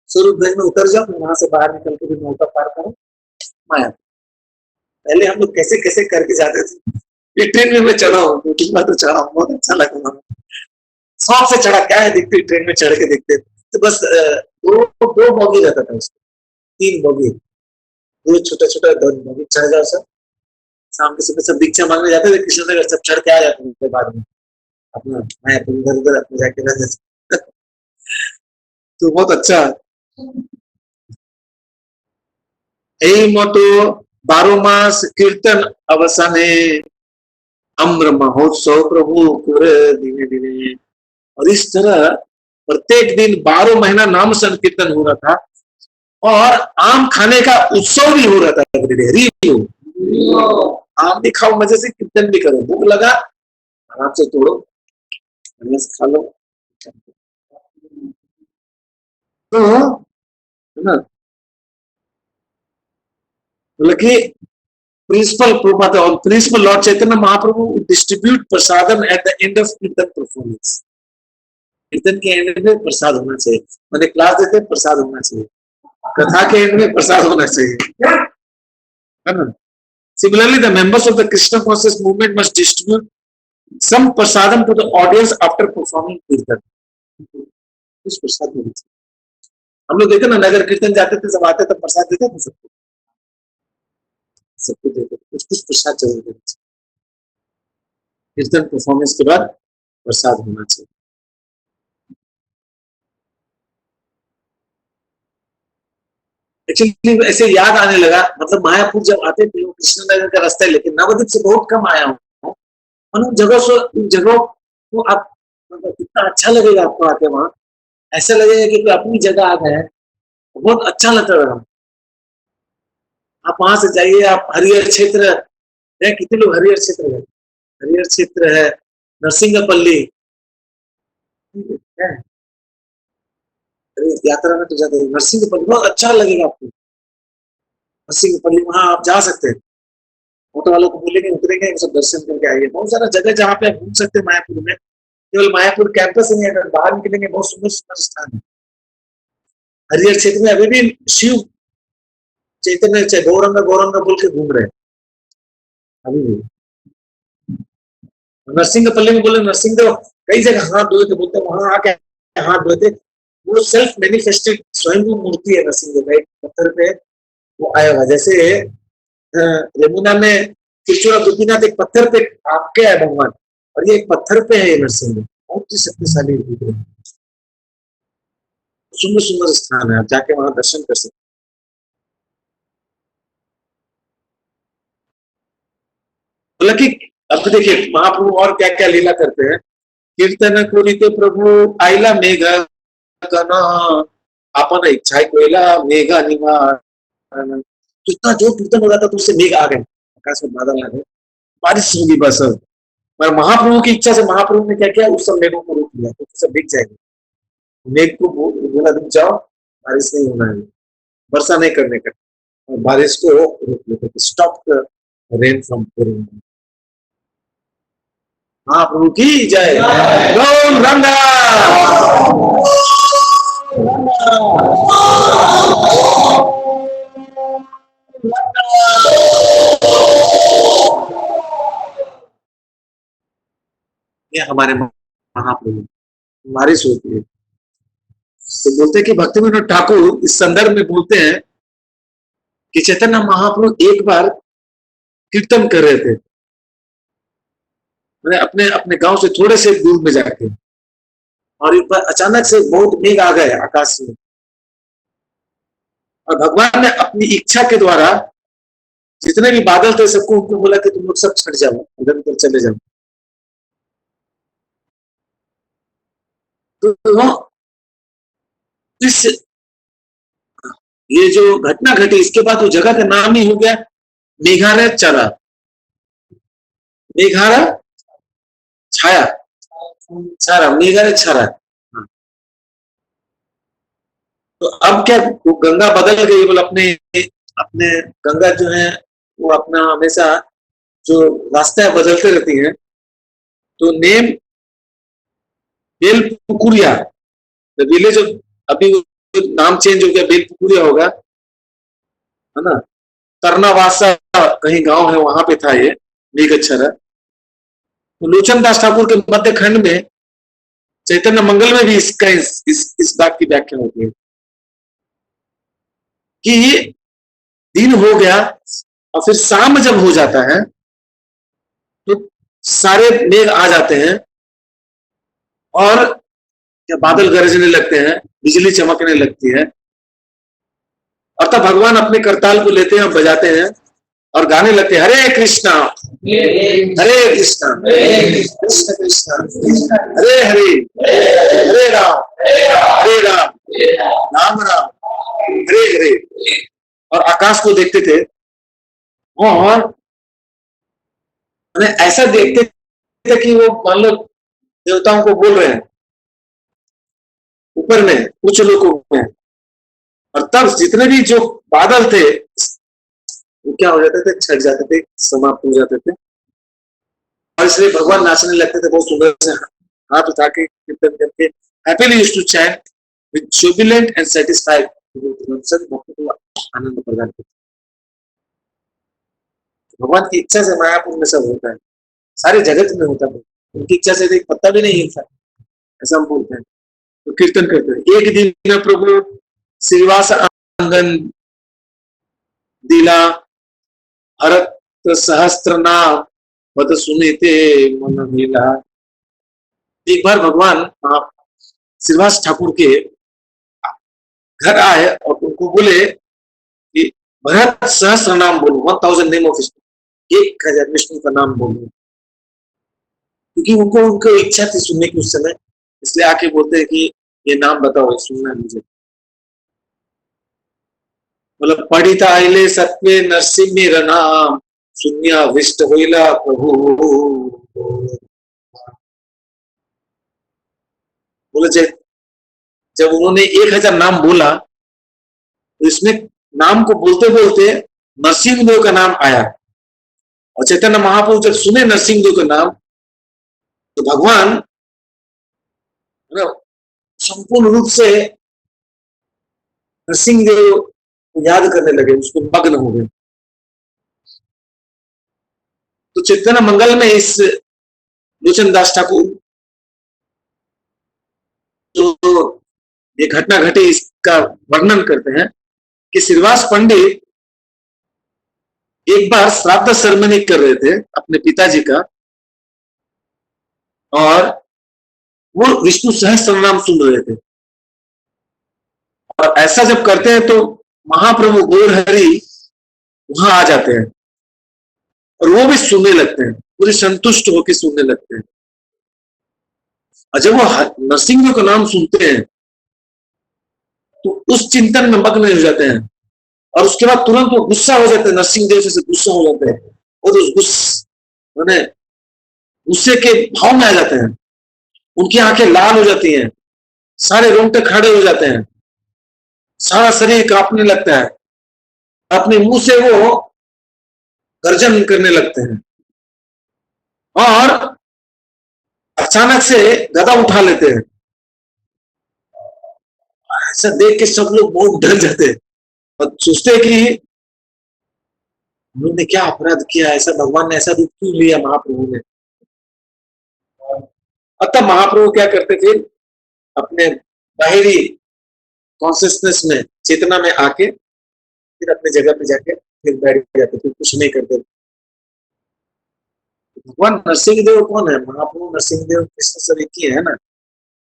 स्वरूपगंज में उतर जाओ, वहां से बाहर निकल के भी नौका पार करो, माया। पहले हम लोग कैसे कैसे करके जाते थे। ये ट्रेन में मैं चढ़ा हूँ, 2-3 बार तो चढ़ा हूँ, बहुत अच्छा लगा। शौक से चढ़ा, क्या है देखते ट्रेन में चढ़ के देखते, तो बस दो बोगी रहता था उसको, 3 बोगी, 2 छोटा छोटा बोगी, चढ़ जाओ सब। शाम के सुबह सब भिक्षा मांगने जाते थे कृष्णनगर, सब चढ़ के आ जाते थे बाद में अपना, मैं इधर उधर अपने जाके रह जाते। तो बहुत अच्छा। यही मोटो 12 मास कीर्तन अवसाने अम्र महोत्सव प्रभु पूरे धीरे धीरे। और इस तरह प्रत्येक दिन 12 महीना नाम संकीर्तन हो रहा था, और आम खाने का उत्सव भी हो रहा था। आम भी खाओ, मजे से कीर्तन भी करो, भूख लगा आराम से तोड़ो, खा लो, तो है ना। मतलब कि प्रिंसिपल प्रभुपाद और principle Lord Chaitanya Mahaprabhu distribute prasadam at the end of kirtan performance. Kirtan के एंड में प्रसाद होना चाहिए, मैंने क्लास देते प्रसाद होना चाहिए, कथा के एंड में प्रसाद होना चाहिए, है ना। Similarly, the members of the Krishna conscious movement must distribute some prasadam to the audience after performing kirtan. कुछ प्रसाद देना चाहिए। हम लोग देखे ना, नगर कीर्तन जाते थे, सब आते तब प्रसाद देते थे सबको, सबको देते थे, कुछ कुछ प्रसाद जरूर देना चाहिए। कीर्तन परफॉर्मेंस के बाद प्रसाद होना चाहिए। एक्चुअली ऐसे याद आने लगा, मतलब मायापुर जब आते थे, वो कृष्णनगर का रास्ता है, लेकिन नवद्वीप से बहुत कम आया हूँ। उन जगहों को आप, मतलब कितना अच्छा लगेगा आपको आके वहां, ऐसा लगेगा कि कोई अपनी जगह आ गए हैं, बहुत अच्छा लगता है। आप वहां से जाइए, आप हरिहर क्षेत्र है, कितने लोग हरिहर क्षेत्र है, हरिहर क्षेत्र है, नरसिंहपल्ली है, यात्रा में तो जाते हैं नरसिंहपल्ली, बहुत अच्छा लगेगा आपको नरसिंहपल्ली, वहां आप जा सकते हैं। ऑटो वालों को बोलेंगे, उतरेंगे, सब दर्शन करके आइए। बहुत सारा जगह जहाँ पे आप घूम सकते हैं मायापुर में, केवल मायापुर कैंपस नहीं है, अगर बाहर निकलेंगे बहुत सुंदर सुंदर स्थान है। हरिहर क्षेत्र में अभी भी शिव चैतन्य गौरंगा गौरंगा बोल के घूम रहे हैं अभी भी। नरसिंहपल्ली में बोले नरसिंह देव कई जगह हाथ धोए थे, बोलते वहां आके हाथ धोए थे। वो सेल्फ मैनिफेस्टेड स्वयं मूर्ति है नरसिंह देव, एक पत्थर पे वो आया हुआ, जैसे यमुना में त्रिचुरा गोपीनाथ एक पत्थर पे आपके है भगवान, और ये एक पत्थर पे है ये नरसिंह देव, बहुत ही शक्तिशाली। सुंदर सुंदर स्थान है, आप जाके वहां दर्शन कर सकते। हालांकि अब देखिए महाप्रभु और क्या क्या लीला करते हैं। कीर्तन करीते प्रभु आईला मेघ गण अपन इच्छा कोयला मेघा निवार। कितना जो कीर्तन हो रहा था तो उससे मेघ आ गए, आकाश में बादल आ गए, बारिश होगी बस। पर महाप्रभु की इच्छा से महाप्रभु ने क्या किया, उस सब मेघों को रोक दिया, तो सब भीग जाएंगे। मेघ को बोला तुम जाओ, बारिश नहीं होना है, वर्षा नहीं करने का, और बारिश को रोक लेते, stop the rain from pouring। महाप्रभु की जय। गौर रंगा। ये हमारे महाप्रभु हमारी सोच है। तो बोलते हैं कि भक्तिविनोद ठाकुर इस संदर्भ में बोलते हैं कि चैतन्य महाप्रभु एक बार कीर्तन कर रहे थे, अपने अपने गांव से थोड़े से दूर में जाके, और एक बार अचानक से बहुत मेघ आ गए आकाश में, और भगवान ने अपनी इच्छा के द्वारा जितने भी बादल थे सबको उनको बोला कि तुम लोग सब छट जाओ, इधर उधर चले जाओ। तो इस ये जो घटना घटी, इसके बाद वो जगह का नाम ही हो गया मेघालय चरा, मेघालय छाया, छारा, मेघालय छारा। तो अब क्या, वो गंगा बदल गई, बोले अपने अपने गंगा जो है वो अपना हमेशा जो रास्ता बदलते रहती है, तो नेम बेलपुकुरिया, विलेज अभी नाम चेंज हो गया, बेलपुकुरिया होगा, है ना। तरनावासा कहीं गांव है, वहां पे था ये मेघछरा। तो लोचन दास ठाकुर के मध्य खंड में चैतन्य मंगल में भी इसका इस बात की व्याख्या होती है कि दिन हो गया और फिर शाम जब हो जाता है तो सारे मेघ आ जाते हैं और क्या बादल गरजने लगते हैं, बिजली चमकने लगती है, और तब भगवान अपने करताल को लेते हैं और बजाते हैं और गाने लगते हैं, हरे कृष्णा हरे कृष्णा कृष्ण कृष्णा हरे हरे, हरे राम राम राम हरे हरे। और आकाश को देखते थे और ऐसा देखते थे कि वो मान लो देवताओं को बोल रहे हैं ऊपर में, उच्च लोकों में, और तब जितने भी जो बादल थे वो क्या हो जाते थे, छट जाते थे, समाप्त हो जाते थे, और इसलिए भगवान नाचने लगते थे बहुत सुंदर से, हाथ उठा के कीर्तन करके, happily used to chant with jubilant and satisfied, भक्तों को आनंद प्रदान करते। भगवान की इच्छा से मायापुर में सब होता है, सारे जगत में होता है, उनकी इच्छा से एक पत्ता भी नहीं हिलता, ऐसा हम बोलते हैं। तो कीर्तन करते हैं। एक दिन प्रभु श्रीवास आंगन दिला हरत सहस्त्र नाम बद सुनीते मन मिला। एक बार भगवान श्रीवास ठाकुर के घर आए और उनको बोले कि भरत सहस्त्र नाम बोलो, 1000 नेम ऑफ विष्णु, 1000 विष्णु का नाम बोलो, क्योंकि उनको इच्छा थी सुनने की उस समय, इसलिए आके बोलते हैं कि ये नाम बताओ, सुनना मुझे। मतलब पढ़िता आइले सत्वे नरसिंह मेरा नाम शून्य विष्ट होइला प्रभु। बोले जब उन्होंने 1000 नाम बोला तो इसमें नाम को बोलते बोलते नरसिंह देव का नाम आया, और चैतन्य महाप्रभु जब सुने नरसिंह देव का नाम तो भगवान संपूर्ण रूप से नरसिंह देव को याद करने लगे, उसको मग्न हो गए। तो चैतन्य मंगल में इस लोचन दास ठाकुर जो ये घटना घटी इसका वर्णन करते हैं कि श्रीवास पंडित एक बार श्राद्ध सेरेमनी कर रहे थे अपने पिताजी का, और वो विष्णु सहस्त्र नाम सुन रहे थे, और ऐसा जब करते हैं तो महाप्रभु गौर हरि वहां आ जाते हैं और वो भी सुनने लगते हैं, पूरे संतुष्ट होकर सुनने लगते हैं। और जब वो नरसिंह का नाम सुनते हैं तो उस चिंतन में मग्न हो जाते हैं, और उसके बाद तुरंत वो गुस्सा हो जाते हैं, नरसिंह देव से गुस्सा हो जाते हैं, और उस मैंने गुस्से के भाव में आ जाते हैं। उनकी आंखें लाल हो जाती हैं, सारे रोंगटे खड़े हो जाते हैं, सारा शरीर कांपने लगता है, अपने मुंह से वो गर्जन करने लगते हैं, और अचानक से गदा उठा लेते हैं। ऐसा देख के सब लोग बहुत डर जाते हैं और सोचते हैं कि उन्होंने क्या अपराध किया, ऐसा भगवान ने ऐसा रूप क्यों लिया महाप्रभु ने। अतः महाप्रभु क्या करते थे, अपने बाहरी कॉन्सियसनेस में, चेतना में आके फिर अपने जगह पे जाके फिर बैठ जाते थे, कुछ नहीं करते। भगवान नरसिंह देव कौन है? महाप्रभु नरसिंह देव कृष्ण सब एक ही है ना।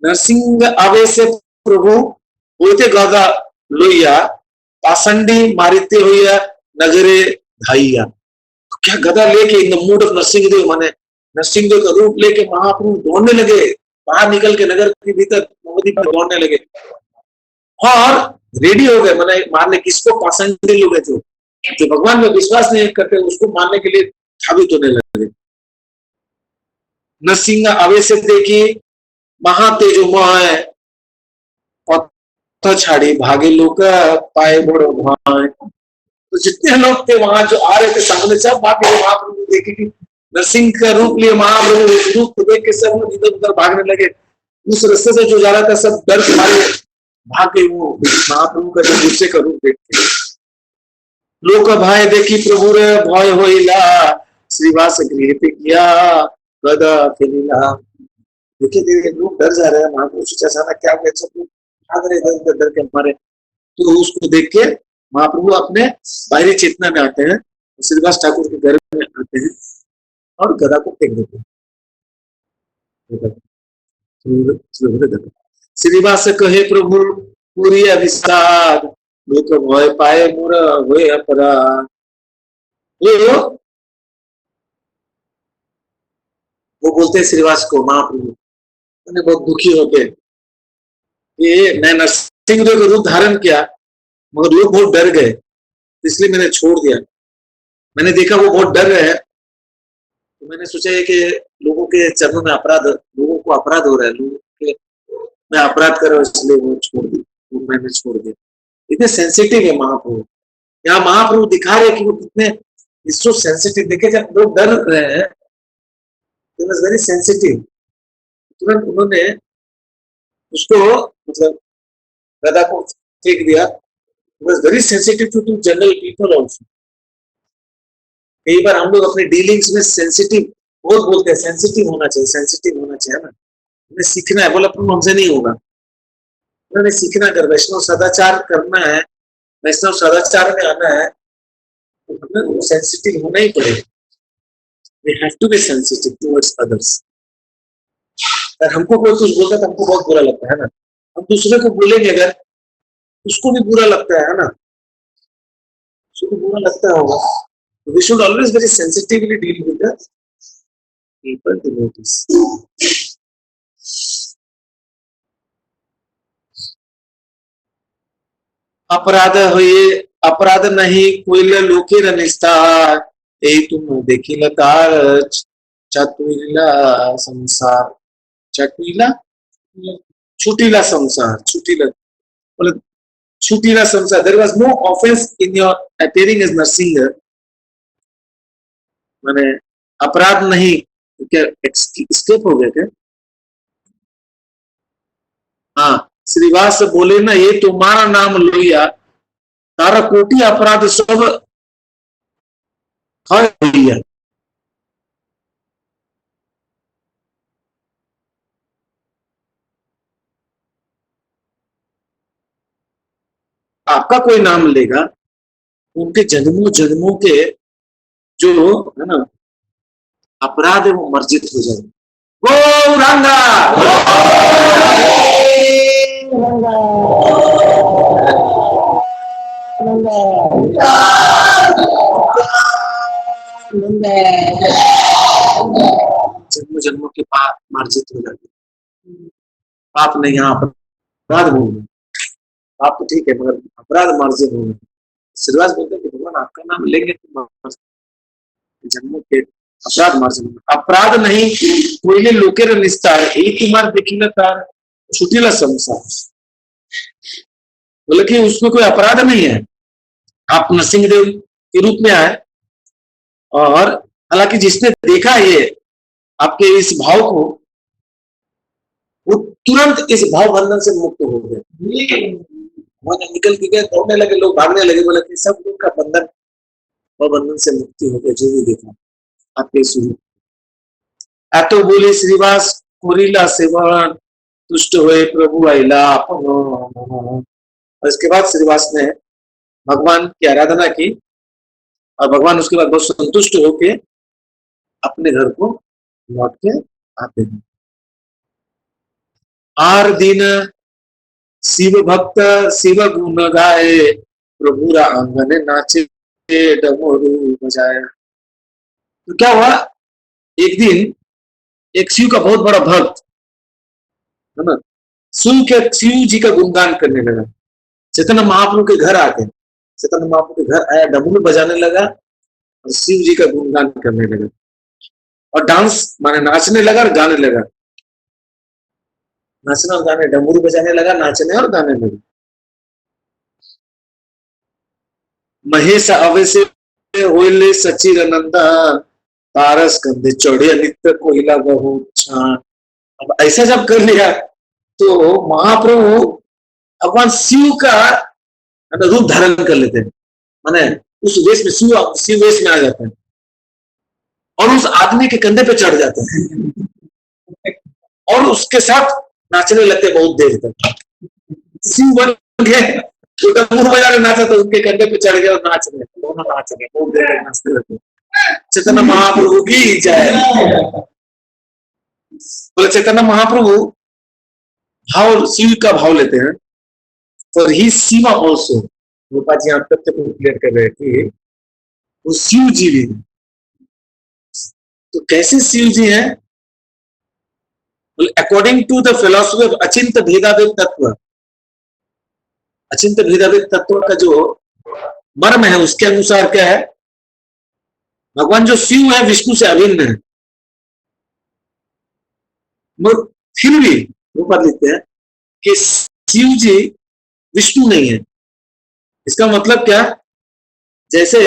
नरसिंह आवेश प्रभु बोलते गदा लोहिया पासंडी मारिते हुआ नगरे धाइया। तो क्या गदा लेके in the mood of Narsingh Dev, माने नरसिंह देव का रूप लेके महाप्रभु दौड़ने लगे, बाहर निकल के नगर के भीतर नवद्वीप में दौड़ने लगे और रेडी हो गए, माने मारने किसको? पासंडी लोग जो भगवान में विश्वास नहीं करते उसको मारने के लिए धावित होने लगे। नरसिंह आवेश देखी महातेजोमय पथ छाड़ी भागे लोग पाए बड़ो भाई। तो जितने लोग थे वहां जो आ रहे थे सामने, सब भागे महाप्रभु देखे कि नरसिंह का रूप लिए महाप्रभु, उस रूप को देख के सब लोग इधर उधर भागने लगे। उस रास्ते से जो जा रहा था सब डर के मारे भाग गए, वो महाप्रभु का जो गुस्से का रूप देख के। लोक भाई देखी प्रभु रे भय होइला श्रीवास गृह पे किया गदा फिरिला। देखिए धीरे लोग डर जा रहे हैं, महाप्रभु सोचा अचानक क्या हुआ, सब लोग भाग रहे इधर डर के मारे। तो उसको देख के महाप्रभु अपने बाहरी चेतना में आते हैं, श्रीवास ठाकुर के घर में आते हैं और गदा को फेंक देते हैं। श्रीवास कहे प्रभु पूरी अभिषाद लोक भय पाए मोर हुए अपराध। वो बोलते हैं श्रीवास को, महाप्रभु मैंने बहुत दुखी होते कि मैं नरसिंह देव का रूप धारण किया मगर लोग बहुत डर गए, इसलिए मैंने छोड़ दिया। मैंने देखा वो बहुत डर रहे हैं तो मैंने सोचा है कि लोगों के चरणों में अपराध, लोगों को अपराध हो रहा है, लोगों के मैं अपराध कर रहा हूँ, इसलिए वो छोड़ दी, वो मैंने छोड़ दिया। इतने सेंसिटिव है महाप्रभु। यहाँ महाप्रभु दिखा रहे कि वो कितने इसको सेंसिटिव। देखे जब लोग डर रहे हैं तो वाज वेरी सेंसिटिव, तुरंत उन्होंने उसको मतलब गदा को फेंक दिया। Was very sensitive to general people also. कई बार हम लोग अपने डीलिंग्स में सेंसिटिव बहुत बोलते हैं, सेंसिटिव होना चाहिए, सेंसिटिव होना चाहिए ना, हमें सीखना है। बोला अपन हमसे नहीं होगा, उन्होंने सीखना कर, वैष्णव सदाचार करना है, वैष्णव सदाचार में आना है तो हमें सेंसिटिव होना ही पड़ेगा। We have to be sensitive towards others. अगर हमको कोई कुछ बोलता है तो हमको बहुत बुरा लगता है ना, हम दूसरे को बोलेंगे अगर उसको भी बुरा लगता है ना, उसको बुरा लगता होगा। We should always very sensitively deal with the people to notice. अपराध हुए अपराध नहीं कोई लोके निस्तार, यही तुम देखी लतार चतुला संसार। चटुला छुटीला संसार, छुटीला मतलब छुटीला संसार। There was no offence in your appearing as Narasimha. माने अपराध नहीं, क्या स्केप हो गए थे? हाँ, श्रीवास बोले ना ये तुम्हारा नाम लोहिया, तारा कोटि अपराध सब लिया। आपका कोई नाम लेगा उनके जन्मों जन्मों के जो है ना अपराध है वो मर्जित हो जाएंगे। गौरांगा जन्मों जन्मों के पाप मार्जित हो जाते। आप नहीं, यहाँ अपराध बोल रहे हैं। आप तो ठीक है, मगर अपराध मार्जिन हो गए। श्रीवास बोलते हैं कि भगवान आपका नाम लेंगे तो जन्मों के अपराध मार्जिन, अपराध नहीं कोई लोकेर निस्तार यही तुम्हार देखिला तार छुटीला संसार। बोले कि उसमें कोई अपराध नहीं है, आप नरसिंहदेव के रूप में आए, और हालांकि जिसने देखा ये आपके इस भाव को, वो तुरंत इस भाव बंधन से मुक्त हो गए। वहां निकल के गए, दौड़ने लगे, लोग भागने लगे। बोले कि सब लोग का बंधन और बंधन से मुक्ति हो गई, जो भी देखा आपके शुरू। एतो बोले श्रीवास कोरिला सेवन तुष्ट हुए प्रभु आइला अपनो। और इसके बाद श्रीवास ने भगवान की आराधना की, और भगवान उसके बाद बहुत संतुष्ट होके अपने घर को लौट के आते हैं। आर दिन शिव भक्त शिव गुण गाए प्रभु आंगन नाचे डमरू बजाए। तो क्या हुआ, एक दिन एक शिव का बहुत बड़ा भक्त है ना, शिव जी का गुणगान करने लगा। चैतन्य महाप्रभु के घर आके, चैतन्य महाप्रभु के घर आया, डमरू बजाने लगा और शिव जी का गुणगान करने लगा, और डांस माने नाचने लगा और गाने लगा। नाचना और गाने, डमरू बजाने लगा, नाचने और गाने लगा। महेश अवश्य होइले सचिर नंदन तारस कंधे चढ़े नित्य कोयला बहुत छान। अब ऐसा जब कर लिया तो महाप्रभु भगवान शिव का रूप धारण कर लेते हैं, माने उस वेश में शिव वेश में आ जाते हैं, और उस आदमी के कंधे पे चढ़ जाते हैं और उसके साथ नाचने लगते बहुत देर तक। शिव बन गए, तो डमरू बजाने नाचा तो उनके कंधे पे चढ़ गए और नाच रहे, दोनों नाच रहे, बहुत देर तक नाचते रहते। चैतन्य महाप्रभु की जय। बोले चैतन्य महाप्रभु भाव, शिव का भाव लेते हैं, और ही शिव ऑल्सो। गोपाल जी यहाँ तथ्य को क्लियर कर रहे थे, वो शिव जी भी। तो कैसे शिव जी हैं? According to the philosophy of Achint Bhedabhed tattva, Achint Bhedabhed तत्व का जो मर्म है, उसके अनुसार क्या है, भगवान जो शिव है विष्णु से अभिन्न है। मगर फिर भी ऊपर लिखते हैं कि शिव जी विष्णु नहीं है। इसका मतलब क्या, जैसे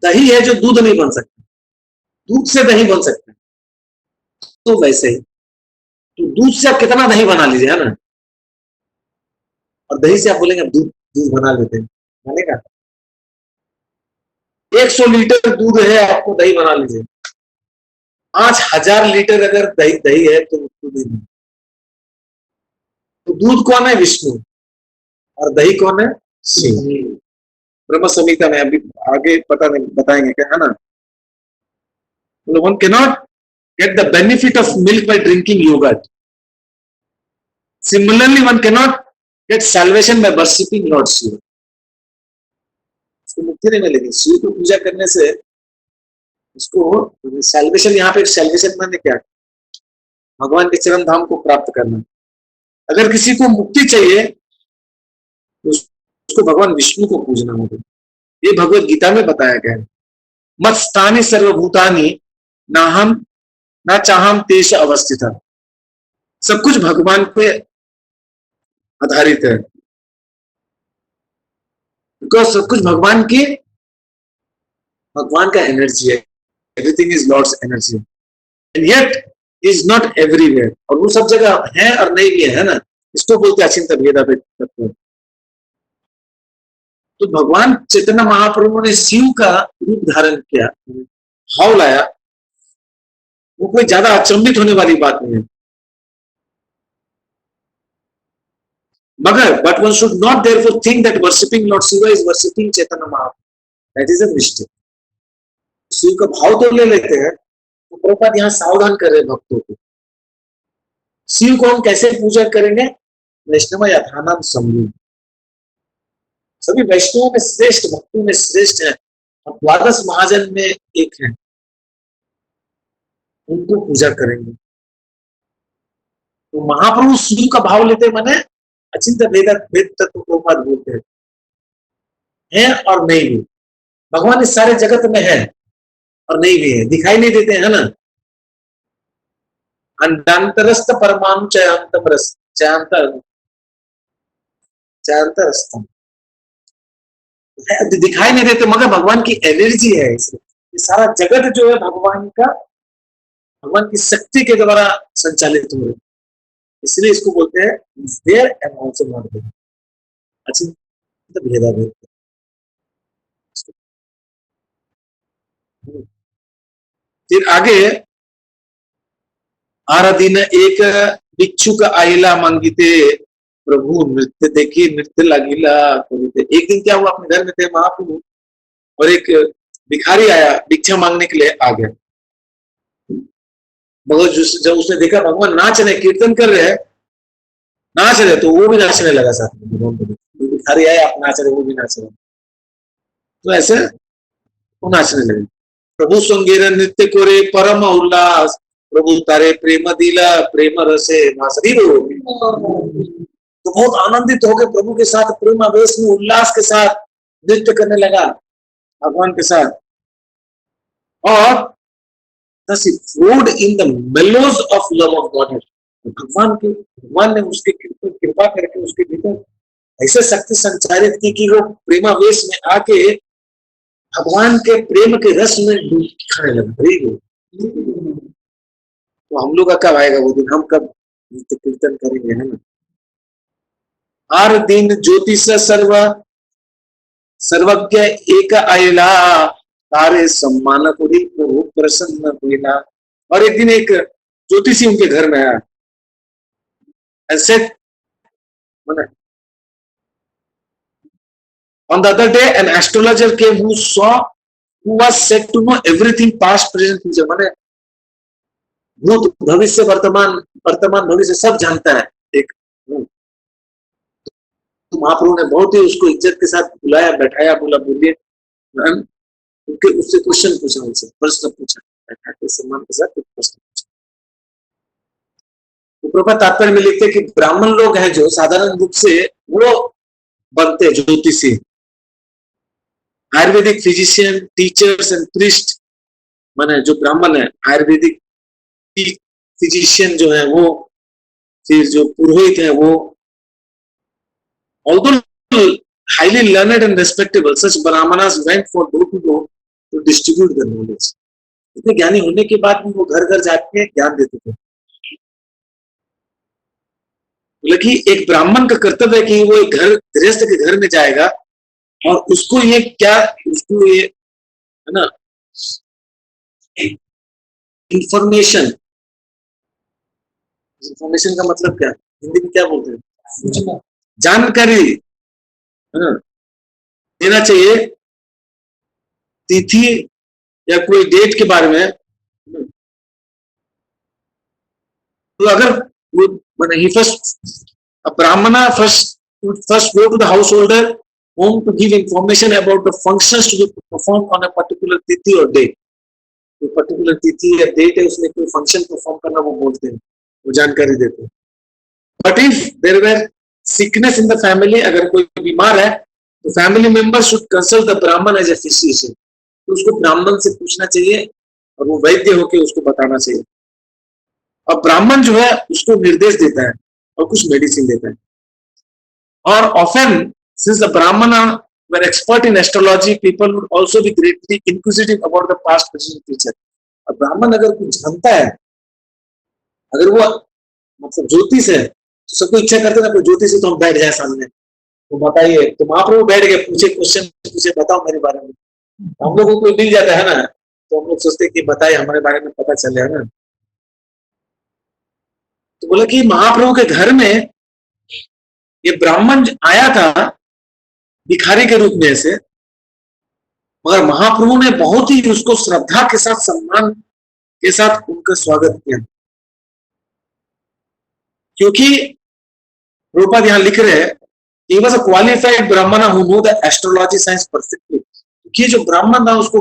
दही है जो दूध नहीं बन सकता, दूध से दही बन सकता है, तो वैसे ही तो दूध से आप कितना दही बना लीजिए, है ना, और दही से आप बोलेंगे दूध दूध बना लेते हैं, बनेगा? 100 लीटर दूध है, आपको दही बना लीजिए। 5000 लीटर अगर दही है तो दूध नहीं। तो दूध कौन है? विष्णु, और दही कौन है? शिव। ब्रह्म संहिता में अभी आगे पता नहीं बताएंगे क्या, है ना। One can not get the benefit of milk by drinking yogurt. Similarly, one cannot get salvation by worshipping Lord Shiva. उसको मुक्ति नहीं मिलेगी शिव को पूजा करने से। उसको सैल्वेशन, यहाँ पे सैल्वेशन माने क्या, भगवान के चरण धाम को प्राप्त करना। अगर किसी को मुक्ति चाहिए तो उसको भगवान विष्णु को पूजना होगा। ये भगवत गीता में बताया गया है। मत्स्थानि सर्वभूतानि नाहम ना चाहम तेष अवस्थित। सब कुछ भगवान पे आधारित है, बिकॉज सब कुछ भगवान का एनर्जी है। Everything is Lord's energy, and yet is not everywhere. और वो सब जगह है और नहीं भी है ना, इसको बोलते हैं अचिंत्य भेदाभेद तत्व। तो भगवान चैतन्य महाप्रभु ने शिव का रूप धारण किया, भाव लाया, वो कोई ज्यादा अचंभित होने वाली बात नहीं है। मगर but one should not therefore think that worshipping Lord Shiva is worshipping Chaitanya Mahaprabhu. That is a mistake. Shiv का भाव तो ले लेते हैं, तो प्रभुपाद यहाँ सावधान कर रहे भक्तों को। शिव को हम कैसे पूजा करेंगे? वैष्णव यथानाम समूह। सभी वैष्णवों में श्रेष्ठ, भक्तों में श्रेष्ठ है, और द्वादश महाजन में एक है, उनको पूजा करेंगे। तो महाप्रभु शिव का भाव लेते माने अचिंत्य भेद भेद तत्व को मत बोलते हैं और नहीं भी। भगवान इस सारे जगत में है और नहीं भी है, दिखाई नहीं देते हैं ना। अंडांतरस्थ परमाणु चयांतम रस चयांतर चयांतरस्थम दिखाई नहीं देते, मगर भगवान की एनर्जी है इसमें। ये सारा जगत जो है भगवान का, भगवान की शक्ति के द्वारा संचालित हो रहे, इसलिए इसको बोलते हैं there and also not there, Achintya Bhedabhed. फिर आगे आराधीन एक भिक्षुक आइला मांगिते प्रभु नृत्य देखी नृत्य लागिला। एक दिन क्या हुआ, अपने घर में थे महाप्रभु और एक भिखारी आया भिक्षा मांगने के लिए आ गया। मगर जब उसने देखा भगवान नाच रहे, कीर्तन कर रहे हैं, नाच रहे, तो वो भी नाचने लगा साथ में। भिखारी आया, आप नाच रहे, वो भी नाच रहे, तो ऐसे वो नाचने लगे। प्रभु संगीर नृत्य करे परम उल्लास, प्रभु तारे प्रेम दिला प्रेम रसे मासरी रो। तो बहुत आनंदित होकर प्रभु के साथ प्रेम आवेश में उल्लास के साथ नृत्य करने लगा भगवान के साथ। और thus he flowed in the mellows of love of God. भगवान ने उसके कृपा करके उसके भीतर ऐसे शक्ति संचारित की कि वो प्रेमावेश में आके भगवान के प्रेम के रस में डूब खाने लगा। तो हम लोग का कब आएगा वो दिन, हम कब नित्य कीर्तन करेंगे, है ना। हर दिन ज्योतिष सर्वज्ञ एक आयला तारे सम्मान कोरी प्रभु प्रसन्न हुआ। और एक दिन एक ज्योतिषी उनके घर में आया, ऐसे on the other day an astrologer came who was said to know everything past present future, माने भूत भविष्य वर्तमान भविष्य सब जानता है एक। तो महाप्रभु ने बहुत ही उसको इज्जत के साथ बुलाया, बैठाया, बोला बोलिए, उनके उससे क्वेश्चन पूछा, उनसे प्रश्न पूछा, बैठा के सम्मान के साथ प्रश्न पूछा। तो प्रभुपाद तात्पर्य में लिखते हैं कि ब्राह्मण लोग हैं जो साधारण रूप से वो बनते ज्योतिषी, Ayurvedic physician, teachers and priest, माने जो ब्राह्मण है आयुर्वेदिक फिजिशियन जो है वो, फिर जो पुरोहित है वो, although highly learned and respectable, such brahmanas went for door to door to distribute the knowledge. इतने ज्ञानी होने के बाद भी वो घर घर जाके ज्ञान देते थे। लेकिन एक ब्राह्मण का कर्तव्य है कि वो एक घर गृहस्थ के घर में जाएगा और उसको ये क्या, उसको ये है ना इंफॉर्मेशन का मतलब क्या, हिंदी में क्या बोलते हैं, जानकारी है ना देना चाहिए, तिथि या कोई डेट के बारे में। तो अगर वो ही brahmana first go to the householder home to give information about the functions to be perform on a particular tithi और डेट। तो पर्टिकुलर तिथि या डेट है, उसमें कोई फंक्शन परफॉर्म करना, वो बोलते हैं, वो जानकारी देते हैं। But if there were sickness in the family, अगर कोई बीमार है तो family member should consult the Brahmin as a physician, तो उसको ब्राह्मण से पूछना चाहिए और वो वैद्य होकर उसको बताना चाहिए। और ब्राह्मण जो है उसको निर्देश देता है और कुछ मेडिसिन देता है। और ऑफन सिंस द ब्राह्मण were expert in astrology, people would also be greatly inquisitive about the past, present, future. और ब्राह्मण अगर कुछ जानता है, अगर वो मतलब ज्योतिष है, तो सबको इच्छा करते ना कोई ज्योतिष है तो हम बैठ जाए सामने, तो बताइए, तो महाप्रभु बैठ गए, पूछे क्वेश्चन, पूछे बताओ मेरे बारे में। हम लोगों को मिल जाता है ना, तो हम लोग सोचते कि बताए हमारे बारे में पता चले, है ना। तो बोला कि महाप्रभु के घर में ये ब्राह्मण आया था भिखारी के रूप में से, मगर महाप्रभु ने बहुत ही उसको श्रद्धा के साथ, सम्मान के साथ उनका स्वागत किया, क्योंकि प्रभुपाद यहां लिख रहे हैं he was a qualified brahmana who knew the astrology science perfectly। कि जो ब्राह्मण था उसको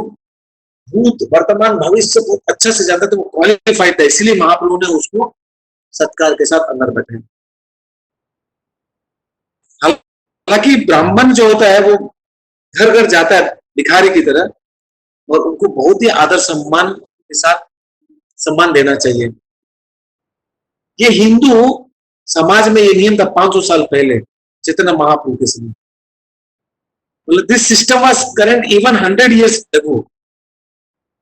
भूत वर्तमान भविष्य बहुत अच्छा से जानता था, वो क्वालिफाइड था, इसलिए महाप्रभु ने उसको सत्कार के साथ अंदर बैठे। हालांकि ब्राह्मण जो होता है वो घर घर जाता है भिखारी की तरह, और उनको बहुत ही आदर सम्मान के साथ सम्मान देना चाहिए। ये हिंदू समाज में ये नियम था 500 साल पहले, चैतन्य महाप्रभु के समय। मतलब this system was current even 100 years ago।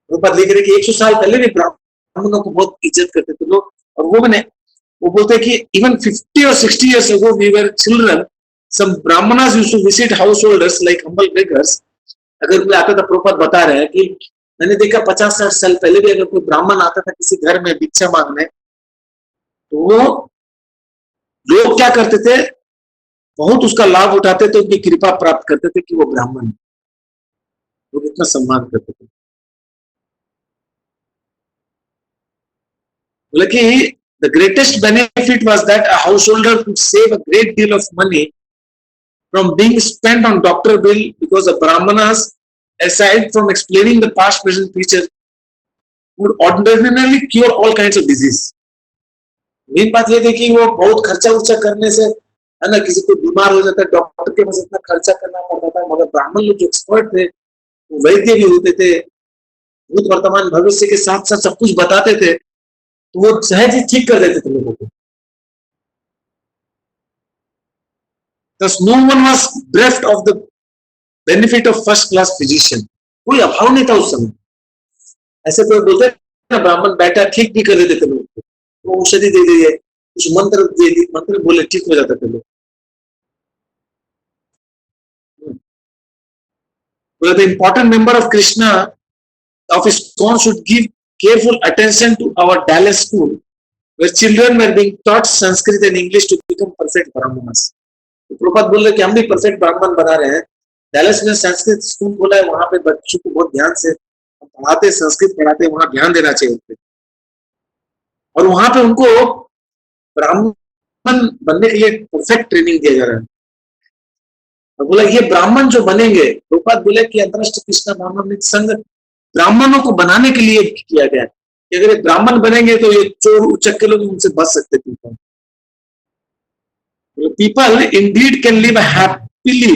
ऊपर लिख रहे कि 100 साल पहले भी ब्राह्मणों को बहुत इज्जत करते थे लोग। और वो बोलते हैं कि even 50 or 60 years ago we were children, some brahmanas used to visit householders like humble beggars। अगर कोई आता था, प्रभुपाद बता रहे हैं कि मैंने देखा 50-60 साल पहले भी अगर कोई ब्राह्मण आता था किसी घर में भिक्षा मांगने, तो वो लोग क्या करते थे, बहुत उसका लाभ उठाते थे, उनकी कृपा प्राप्त करते थे कि वो ब्राह्मण है। लोग इतना सम्मान करते थे। Luckily, the greatest benefit was that a householder could save a great deal of money from being spent on doctor bill, because the brahmanas, aside from explaining the past, present, future, would ordinarily cure all kinds of disease। Main बात ये थी कि वो बहुत खर्चा उर्चा करने से, है ना, किसी को बीमार हो जाता है डॉक्टर के पास इतना खर्चा करना पड़ता था, मगर ब्राह्मण लोग जो एक्सपर्ट थे वो वैद्य भी होते थे, भूत वर्तमान भविष्य के साथ साथ सब कुछ बताते थे, तो वो सहज ही ठीक कर देते थे लोगों को। Thus no one was bereft of the benefit of first class physician। कोई अभाव नहीं था उस समय। ऐसे कोई बोलते ना ब्राह्मण बैठा ठीक भी कर देते थे लोग को, वो औषधि दे दिए, कुछ मंत्र दे दिए, मंत्र बोले ठीक हो जाते थे लोग। Well, the important member of Krishna of ISKCON should give careful attention to our Dallas school, where children were being taught Sanskrit and English to become perfect Brahmanas। तो प्रभुपाद बोल रहे कि हम भी परफेक्ट ब्राह्मण बना रहे हैं। डैलस में संस्कृत स्कूल खोला है, वहां पे बच्चों को बहुत ध्यान से पढ़ाते, संस्कृत पढ़ाते, वहां ध्यान देना चाहिए उनपे। और वहां पे उनको ब्राह्मण बनने के लिए परफेक्ट ट्रेनिंग दिया जा रहा है। और बोला ये ब्राह्मण जो बनेंगे, प्रभुपाद बोले कि अंतरराष्ट्रीय कृष्ण ब्राह्मण संघ ब्राह्मणों को बनाने के लिए किया गया है कि अगर एक ब्राह्मण बनेंगे तो ये चोर उचक्के लोग उनसे बच सकते थे। People indeed can live happily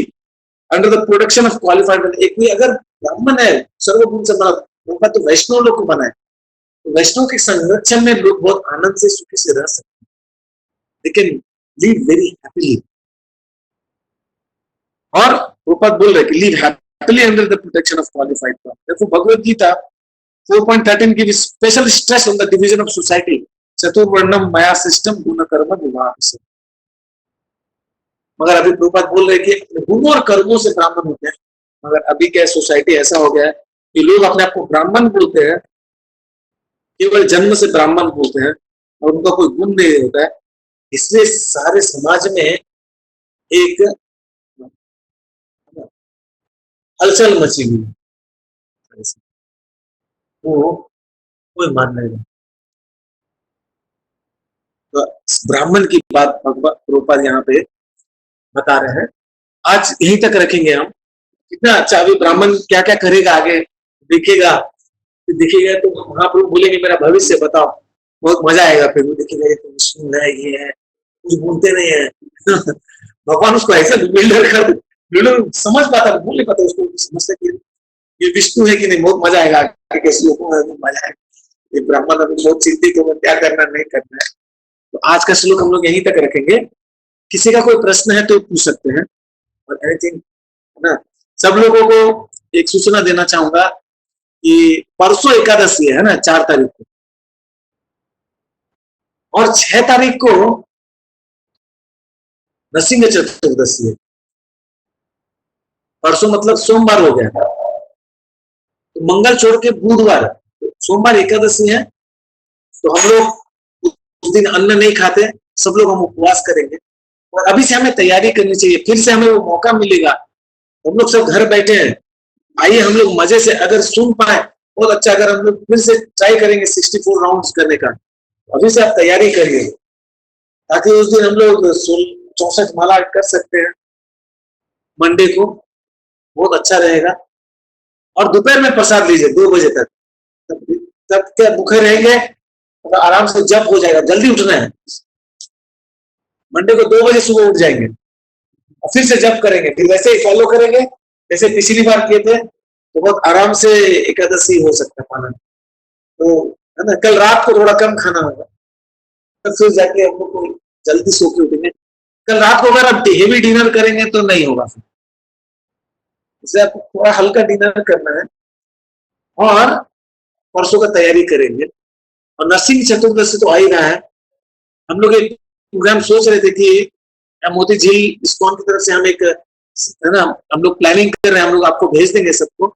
under the protection of qualified। एक भी अगर ब्राह्मण है सर्वगुण से बना तो वैष्णव लोग को बनाए, तो वैष्णव के संरक्षण में लोग बहुत आनंद से सुखी से रह सकते हैं। They can live very happily। और प्रभुपाद बोल रहे कि live happily under the protection of qualified। देखो Bhagavad Gita 4.13 gives special stress on the division of society चतुर्वर्णम माया सिस्टम गुण कर्म विभाग से। मगर अभी प्रभुपाद बोल रहे कि गुणों और कर्मों से ब्राह्मण होते हैं। मगर अभी क्या सोसाइटी ऐसा हो गया है कि लोग अपने आप को ब्राह्मण बोलते हैं, केवल जन्म से ब्राह्मण बोलते हैं और उनका कोई गुण नहीं होता है। इसलिए सारे समाज में एक हलचल मची हुई, वो कोई मान नहीं रहा। तो ब्राह्मण की बात प्रभुपाद यहाँ पे बता रहे हैं। आज यहीं तक रखेंगे हम। कितना अच्छा, अभी ब्राह्मण क्या क्या करेगा आगे दिखेगा तो महाप्रभु बोलेंगे मेरा भविष्य बताओ, बहुत मजा आएगा। फिर वो देखेगा ये तो विष्णु है, ये है, कुछ बोलते नहीं है भगवान उसको ऐसा बिल्डर कर बिल्डर समझ पाता, बोल नहीं पाता, उसको समझता कि ये विष्णु है कि नहीं, बहुत मजा आएगा कैसे लोगों है, मजा आएगा। ये ब्राह्मण अभी बहुत चिंतित होगा क्या करना नहीं करना है। तो आज का श्लोक हम लोग यहीं तक रखेंगे। किसी का कोई प्रश्न है तो पूछ सकते हैं, और एनीथिंग है ना। सब लोगों को एक सूचना देना चाहूंगा कि परसों एकादशी है ना, 4 तारीख को, और 6 तारीख को नरसिंह चतुर्दशी है। परसों मतलब सोमवार हो गया, तो मंगल छोड़ के बुधवार, सोमवार एकादशी है, तो हम लोग उस दिन अन्न नहीं खाते, सब लोग हम उपवास करेंगे। और अभी से हमें तैयारी करनी चाहिए, फिर से हमें वो मौका मिलेगा। हम लोग सब घर बैठे हैं, आइए हम लोग मजे से अगर सुन पाए बहुत अच्छा। अगर हम लोग फिर से ट्राई करेंगे 64 राउंड्स करने का, अभी से आप तैयारी करिए ताकि उस दिन हम लोग 64 माला कर सकते हैं मंडे को, बहुत अच्छा रहेगा। और दोपहर में प्रसाद लीजिए 2 बजे तक, तब क्या भूखे रहेंगे मतलब आराम से जप हो जाएगा, जल्दी उठना है। मंडे को 2 बजे सुबह उठ जाएंगे और फिर से जप करेंगे, फिर वैसे ही फॉलो करेंगे जैसे पिछली बार किए थे, तो बहुत आराम से एकादशी हो सकता है पालन। तो है ना, कल रात को थोड़ा कम खाना होगा, तो फिर जाके हम लोग को जल्दी सो के उठेंगे। कल रात को अगर आप हेवी डिनर करेंगे तो नहीं होगा, फिर इसलिए आपको थोड़ा हल्का डिनर करना है और परसों का तैयारी करेंगे। और नरसिंह चतुर्दशी तो आ ही रहा है। हम लोग एक प्रोग्राम सोच रहे थे कि मोती झील इस्कॉन की तरफ से हम एक, है ना, हम लोग प्लानिंग कर रहे हैं, हम लोग आपको भेज देंगे, सबको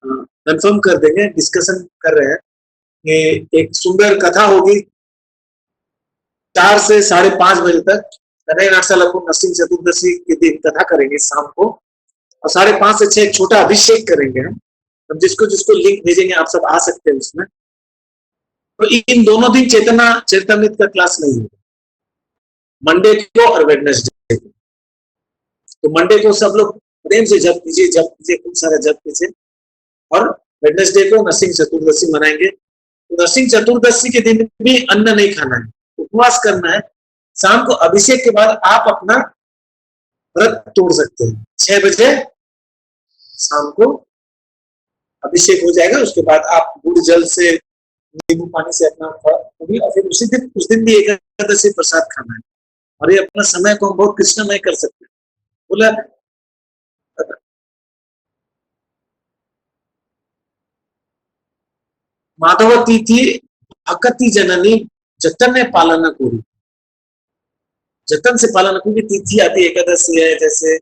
कंफर्म कर देंगे, डिस्कशन कर रहे हैं कि एक सुंदर कथा होगी 4 से 5:30 बजे तक। नए नाटशाला को नरसिंह चतुर्दशी के दिन कथा करेंगे शाम को, और 5:30 से 6 एक छोटा अभिषेक करेंगे हम जिसको जिसको लिंक भेजेंगे आप सब आ सकते हैं उसमें। तो इन दोनों दिन चेतना चैतन्यत का क्लास नहीं होगा, मंडे को और वेडनेसडे को। तो मंडे को सब लोग प्रेम से जप कीजिए, खूब सारा जप कीजिए, और वेडनेसडे को नरसिंह चतुर्दशी मनाएंगे। तो नरसिंह चतुर्दशी के दिन भी अन्न नहीं खाना है, उपवास करना है। शाम को अभिषेक के बाद आप अपना व्रत तोड़ सकते हैं। 6 बजे शाम को अभिषेक हो जाएगा, उसके बाद आप गुड़ जल से, नींबू पानी से अपना और फिर उस दिन भी एकादशी प्रसाद खाना है। और ये अपना समय को हम बहुत कृष्णमय कर सकते हैं। बोला माधव तिथि भक्ति जननी जतन में पालन करूँ, जतन से पालन, क्योंकि तिथि आती है, एकादशी है, जैसे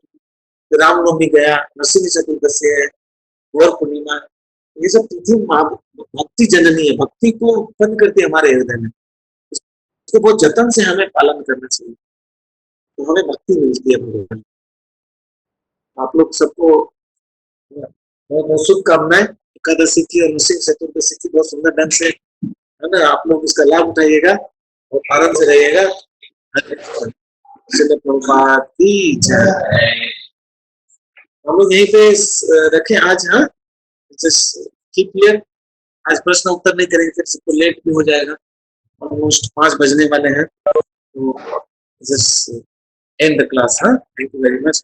रामनवमी गया, नरसिंह चतुर्दशी है, गौर पूर्णिमा, ये सब तिथि भक्ति जननी है, भक्ति को उत्पन्न करती है हमारे हृदय में। इसको बहुत जतन से हमें पालन करना चाहिए, तो हमें भक्ति मिलती है भगवान। आप लोग सबको बहुत बहुत शुभकामनाएं एकादशी की और नरसिंह चतुर्दशी की। बहुत सुंदर ढंग से, है ना, आप लोग इसका लाभ उठाइएगा और आनंद से रहिएगा। प्रभुपाद की जय। हम लोग यहीं पे रखें आज। हाँ, जस्ट कीप क्लियर। आज प्रश्न उत्तर नहीं करेंगे, फिर सबको लेट भी हो जाएगा, ऑलमोस्ट 5 बजने वाले हैं। तो जस्ट एंड द क्लास। हाँ, थैंक यू वेरी मच।